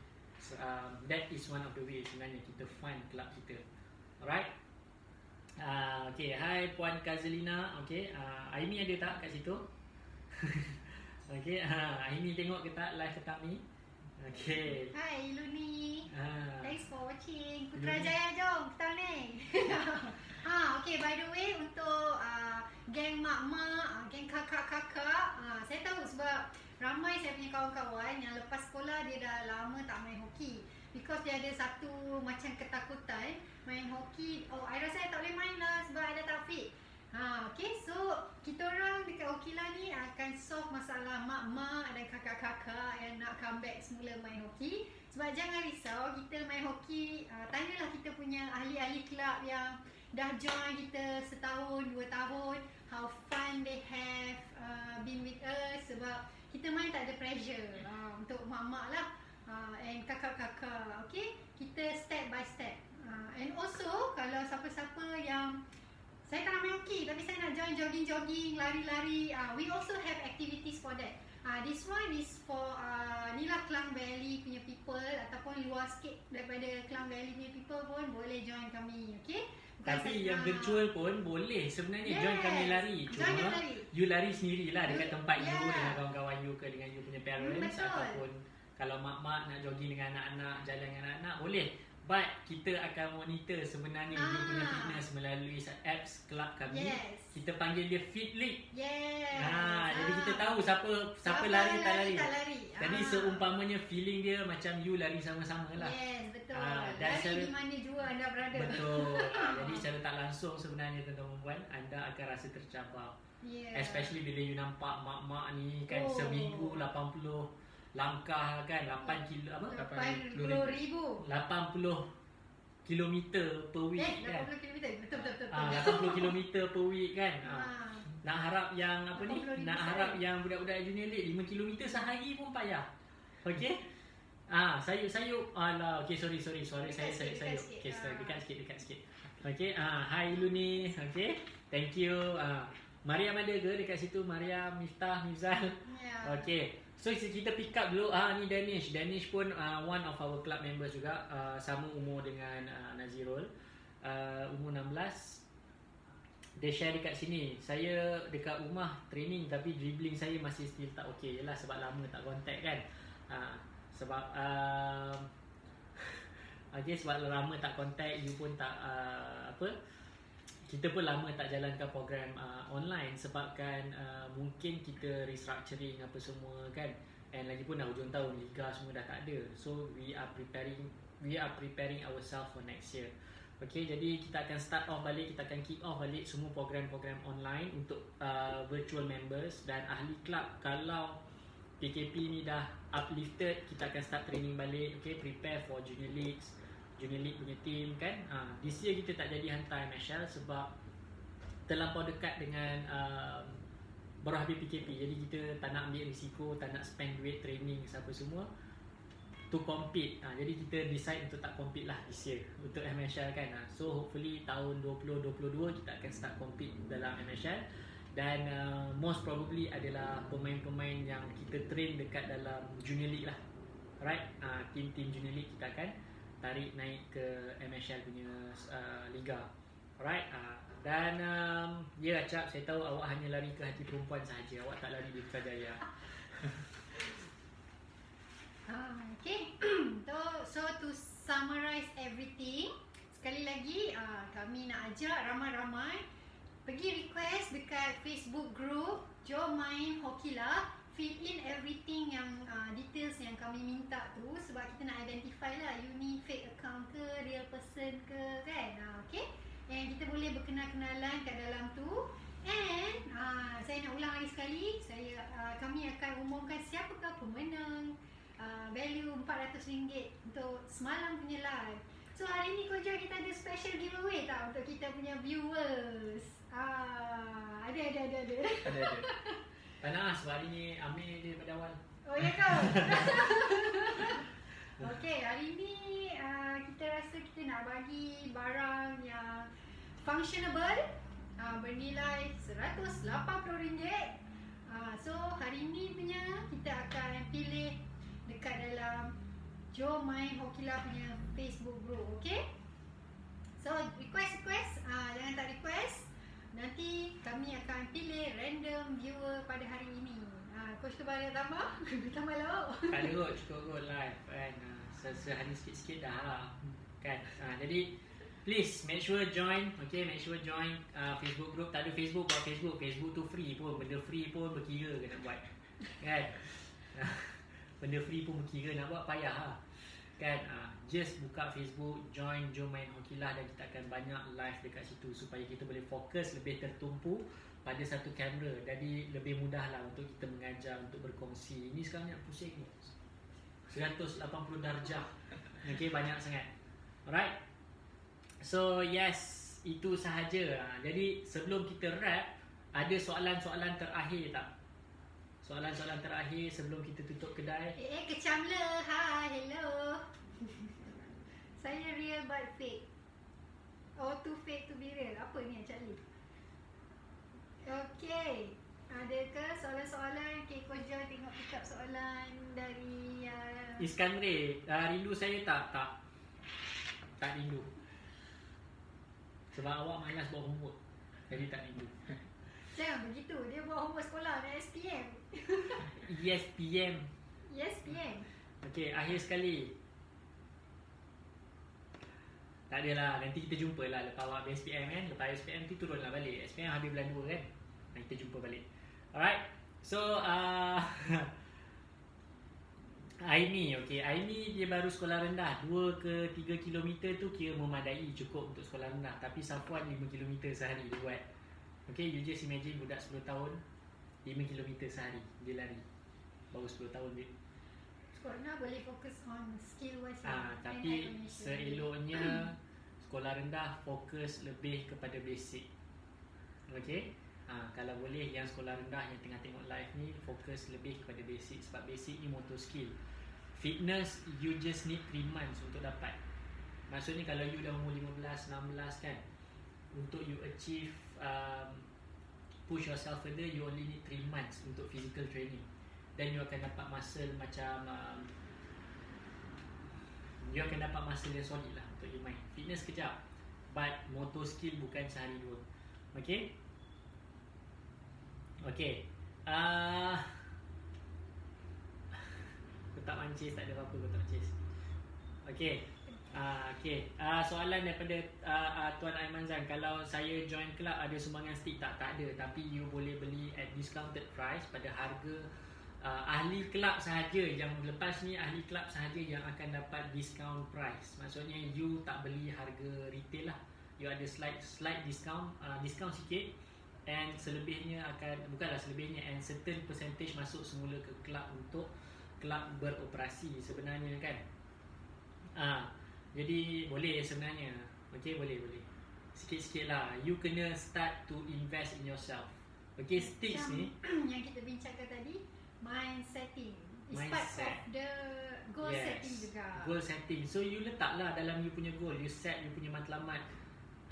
that is one of the way sebenarnya kita fund kelab kita. Alright. Okay, hai Puan Kazalina. Okay, Aimi ada tak kat situ? Okay, Aimi tengok ke tak live petang ni? Okay. Hai Luni. Thanks for watching. Luni. Putrajaya jom petang ni. Okay, by the way untuk geng mak-mak, geng kakak-kakak, saya tahu sebab ramai saya punya kawan-kawan yang lepas sekolah dia dah lama tak main hoki. Because dia ada satu macam ketakutan main hoki. Oh, I rasa I tak boleh main lah sebab I dah tak fit. Okay, so kita orang dekat Hokila ni akan solve masalah mak-mak dan kakak-kakak yang nak comeback semula main hoki. Sebab jangan risau, kita main hoki, tanyalah kita punya ahli-ahli kelab yang dah join kita setahun, 2 tahun, how fun they have been with us. Sebab kita main tak ada pressure untuk mak-mak lah. And kakak-kakak, okay, kita step by step. And also kalau siapa-siapa yang saya tak nak main hoki tapi saya nak join jogging-jogging, lari-lari, we also have activities for that. This one is for ni lah Klang Valley punya people ataupun luar sikit daripada Klang Valley punya people pun boleh join kami, okay? Tapi yang virtual pun boleh sebenarnya join kami lari. Cuma you lari sendirilah dekat tempat you dengan kawan-kawan you ke dengan you punya parents. Ataupun kalau mak-mak nak jogging dengan anak-anak, jalan dengan anak-anak, boleh. But kita akan monitor sebenarnya you punya fitness melalui apps kelab kami. Kita panggil dia Fit League. Jadi kita tahu siapa lari tak lari. Jadi seumpamanya feeling dia macam you lari sama-sama lah. Yes, betul. Dan lari di mana jua anda berada. Betul. Jadi secara tak langsung sebenarnya tuan-tuan dan puan, anda akan rasa tercabar. Especially bila you nampak mak-mak ni kan seminggu 80 langkah kan, 80 kilometer per week kan. 80 kilometer, betul. 80 kilometer per week kan. Nak harap yang apa ni? Nak harap yang budak-budak junior league 5 kilometer sehari pun payah. Okey? Sayup. Alah, okey sorry. Saya. Okey, dekat sikit. Okey, hi Luni. Okey. Thank you. Mariam ada ke dekat situ? Mariam, Miftah, Mizal. Okey. So kita pick up dulu. Ni Danish. Danish pun one of our club members juga. Sama umur dengan Nazirul. Umur 16. Dia share dekat sini. Saya dekat rumah training tapi dribbling saya masih still tak okey. Yalah sebab lama tak contact kan. Sebab sebab lama tak contact, you pun tak kita pun lama tak jalankan program online sebabkan mungkin kita restructuring apa semua kan. And lagipun dah hujung tahun, liga semua dah tak ada. So we are preparing ourselves for next year. Okay, jadi kita akan start off balik, kita akan kick off balik semua program-program online untuk virtual members dan ahli club. Kalau PKP ni dah uplifted, kita akan start training balik. Okay, prepare for junior league punya team kan. This year kita tak jadi hantar MSL sebab terlampau dekat dengan baru habis PKP. Jadi kita tak nak ambil risiko, tak nak spend duit training siapa semua to compete. Jadi kita decide untuk tak compete lah this year untuk MSL kan. So hopefully tahun 2022 kita akan start compete dalam MSL. Dan most probably adalah pemain-pemain yang kita train dekat dalam junior league lah. Alright, team-team junior league kita akan tarik naik ke MSL punya liga. Alright, dan Acap, saya tahu awak hanya lari ke hati perempuan sahaja. Awak tak lari di Putrajaya. Okay. So to summarize everything, sekali lagi kami nak ajak ramai-ramai pergi request dekat Facebook group Jom Main Hokila. Fill in everything yang details yang kami minta tu sebab kita nak identify lah you ni fake account ke real person ke kan. Okay, and kita boleh berkenal-kenalan kat dalam tu. And saya nak ulang lagi sekali, kami akan umumkan siapakah pemenang value RM400 untuk semalam punya live. So hari ni Koja kita ada special giveaway tak untuk kita punya viewers? Ada. Tak nak sebab hari ni Amir dia daripada awal. Oh ya kau? Okay, hari ni kita rasa kita nak bagi barang yang functionable, bernilai RM180. So hari ni punya kita akan pilih dekat dalam Jom Main Hokila punya Facebook group. Okay, So request, jangan tak request. Nanti kami akan pilih random viewer pada hari ini. Coach tu banyak tambah? Tambah lah. Tak ada kot, cukup kot live kan. Sehari sikit-sikit dah lah kan. Jadi please make sure join, okay, make sure join Facebook group. Tak ada Facebook, buat Facebook. Facebook tu free pun, benda free pun berkira ke nak buat kan. Benda free pun berkira nak buat, payah lah kan. Just buka Facebook, join Jom Main Hokilah, dan kita akan banyak live dekat situ supaya kita boleh fokus lebih tertumpu pada satu kamera. Jadi lebih mudah lah untuk kita mengajar, untuk berkongsi. Ini sekarang nak pusing ni 180 darjah. Okay, banyak sangat. Alright. So yes, itu sahaja. Jadi sebelum kita wrap, ada soalan-soalan terakhir tak? Soalan-soalan terakhir sebelum kita tutup kedai. Kecam le. Hi, hello. Saya real but fake. Oh, too fake to be real. Apa ni Encik Ali? Okay. Adakah soalan-soalan? Okay, Coach Joy tengok pick up soalan dari Iskandar, rindu saya tak? Tak rindu. Sebab awak malas buat homework. Jadi tak rindu. Jangan begitu. Dia buat homework sekolah dan SPM. Yes, PM. Yes, PM. Okay, akhir sekali. Tak adalah, nanti kita jumpa lah lepas awak habis SPM kan. Lepas SPM tu turunlah balik. SPM habis bulan 2 kan. Nanti kita jumpa balik. Alright. So, Aini, okay. Aini dia baru sekolah rendah. 2 ke 3 kilometer tu kira memadai, cukup untuk sekolah rendah. Tapi Safwan 5 kilometer sehari dia buat. Okay, you just imagine budak 10 tahun 5 kilometer sehari dia lari. Baru 10 tahun dia. Sekolah rendah boleh fokus on skill wise lah. Tapi seeloknya sekolah rendah fokus lebih kepada basic. Okay. Kalau boleh yang sekolah rendah yang tengah tengok live ni fokus lebih kepada basic. Sebab basic ni motor skill. Fitness you just need 3 months untuk dapat. Maksudnya kalau you dah umur 15, 16 kan, untuk you achieve push yourself further, you only need 3 months untuk physical training. Dan you akan dapat muscle macam you akan dapat muscle yang solid lah untuk you main. Fitness kejap, but motor skill bukan sehari 2. Okay. Okay. Aku tak mancis, tak ada apa-apa aku tak mancis. Okay. Okay. Soalan daripada Tuan Aiman Zan. Kalau saya join club ada sumbangan stick tak? Tak ada. Tapi you boleh beli at discounted price pada harga ahli kelab sahaja. Yang lepas ni ahli kelab sahaja yang akan dapat discount price. Maksudnya you tak beli harga retail lah. You ada slight discount, discount sikit. And selebihnya akan, bukanlah selebihnya, and certain percentage masuk semula ke kelab untuk kelab beroperasi sebenarnya kan. Jadi boleh sebenarnya. Okay, boleh. Sikit-sikit lah. You kena start to invest in yourself. Okay, sticks ni yang kita bincangkan tadi, mind setting. It's part of the goal setting juga. Goal setting. So you letaklah dalam you punya goal. You set you punya matlamat.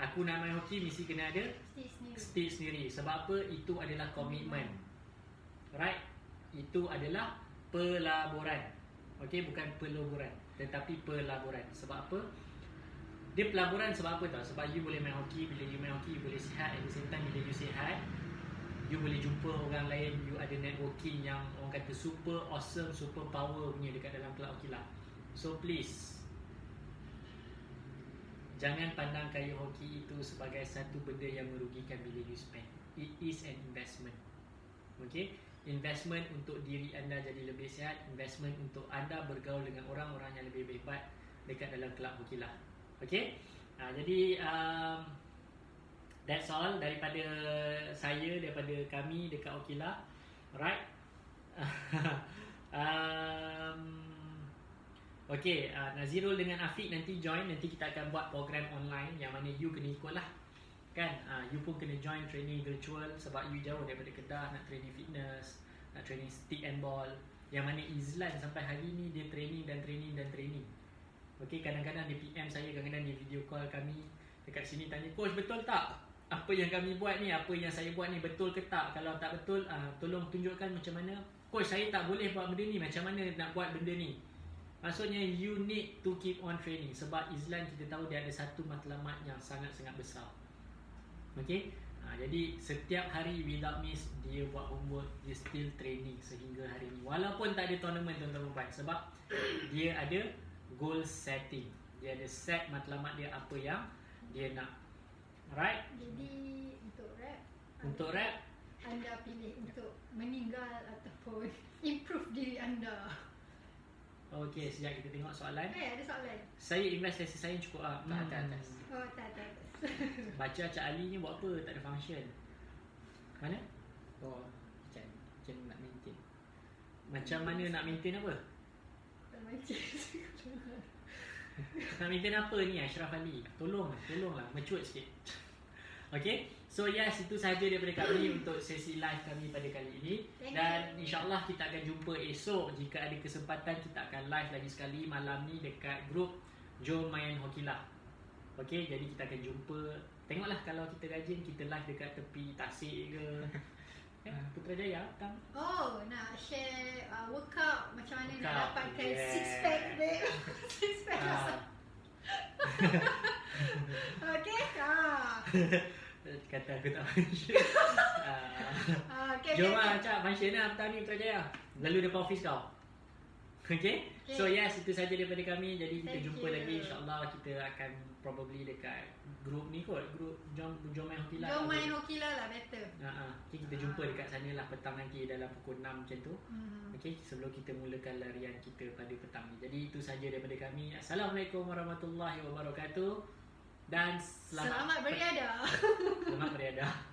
Aku nak main hoki mesti kena ada stick sendiri. Sebab apa? Itu adalah komitmen. Right? Itu adalah pelaburan. Okay, bukan peluburan, tetapi pelaburan. Sebab apa? Dia pelaburan sebab apa tau? Sebab you boleh main hoki. Bila you main hoki, you boleh sihat. At the same time, bila you sihat, you boleh jumpa orang lain. You ada networking yang orang kata super awesome, super power punya dekat dalam kelab hoki lah. So please, jangan pandang kayu hoki itu sebagai satu benda yang merugikan bila you spend. It is an investment. Okay? Investment untuk diri anda jadi lebih sihat. Investment untuk anda bergaul dengan orang-orang yang lebih hebat dekat dalam kelab hoki lah. Okay? Jadi that's all daripada saya, daripada kami dekat Hokilah. Alright. Okay, Nazirul dengan Afiq nanti join. Nanti kita akan buat program online yang mana you kena ikut lah kan. You pun kena join training virtual. Sebab you jauh daripada Kedah, nak training fitness, nak training stick and ball. Yang mana Izlan sampai hari ni dia training. Okay, kadang-kadang dia PM saya, kadang-kadang dia video call kami dekat sini, tanya, Coach betul tak apa yang kami buat ni, apa yang saya buat ni betul ke tak? Kalau tak betul, tolong tunjukkan macam mana. Coach, saya tak boleh buat benda ni, macam mana nak buat benda ni? Maksudnya you need to keep on training. Sebab Izlan kita tahu dia ada satu matlamat yang sangat-sangat besar. Okay. Jadi setiap hari without miss dia buat homework, dia still training sehingga hari ni. Walaupun tak ada tournament tuan-tuan perempuan. Sebab dia ada goal setting. Dia ada set matlamat dia apa yang dia nak. Right? Jadi Untuk rap anda pilih untuk meninggal ataupun improve diri anda. okey, sekejap kita tengok soalan. Ada soalan? Saya investasi saya cukup atas. Oh, tak. Baca Cak Ali ni buat apa? Tak ada function. Mana? Oh, macam nak maintain. Macam mana nak maintain apa? Tak macam. Nak maintain apa ni Ashraf Ali? Tolonglah, mature sikit. Okay, so yes, itu sahaja daripada kami untuk sesi live kami pada kali ini. Dan insyaAllah kita akan jumpa esok. Jika ada kesempatan kita akan live lagi sekali malam ni dekat grup Jom Main Hokilah. Okay, jadi kita akan jumpa. Tengoklah kalau kita rajin, kita live dekat tepi Tasik ke Putrajaya kan? Oh, nak share workout macam mana nak Workout, dapatkan yeah. six pack babe. Six pack Okay. Kata aku tak function. Okay, Jom lah Cak, function lah petang ni Putrajaya. Lalu depan office kau. Okay? So yes, itu saja daripada kami. Jadi kita Thank jumpa you. lagi. InsyaAllah kita akan probably dekat grup ni kot. Grup Jom Main Hokilah. Jom Main Hokilah lah better. Okay, kita jumpa dekat sana lah petang nanti dalam pukul 6 macam tu. Okay, sebelum kita mulakan larian kita pada petang ni. Jadi itu saja daripada kami. Assalamualaikum warahmatullahi wabarakatuh. Dan Selamat beriadah. Selamat beriadah.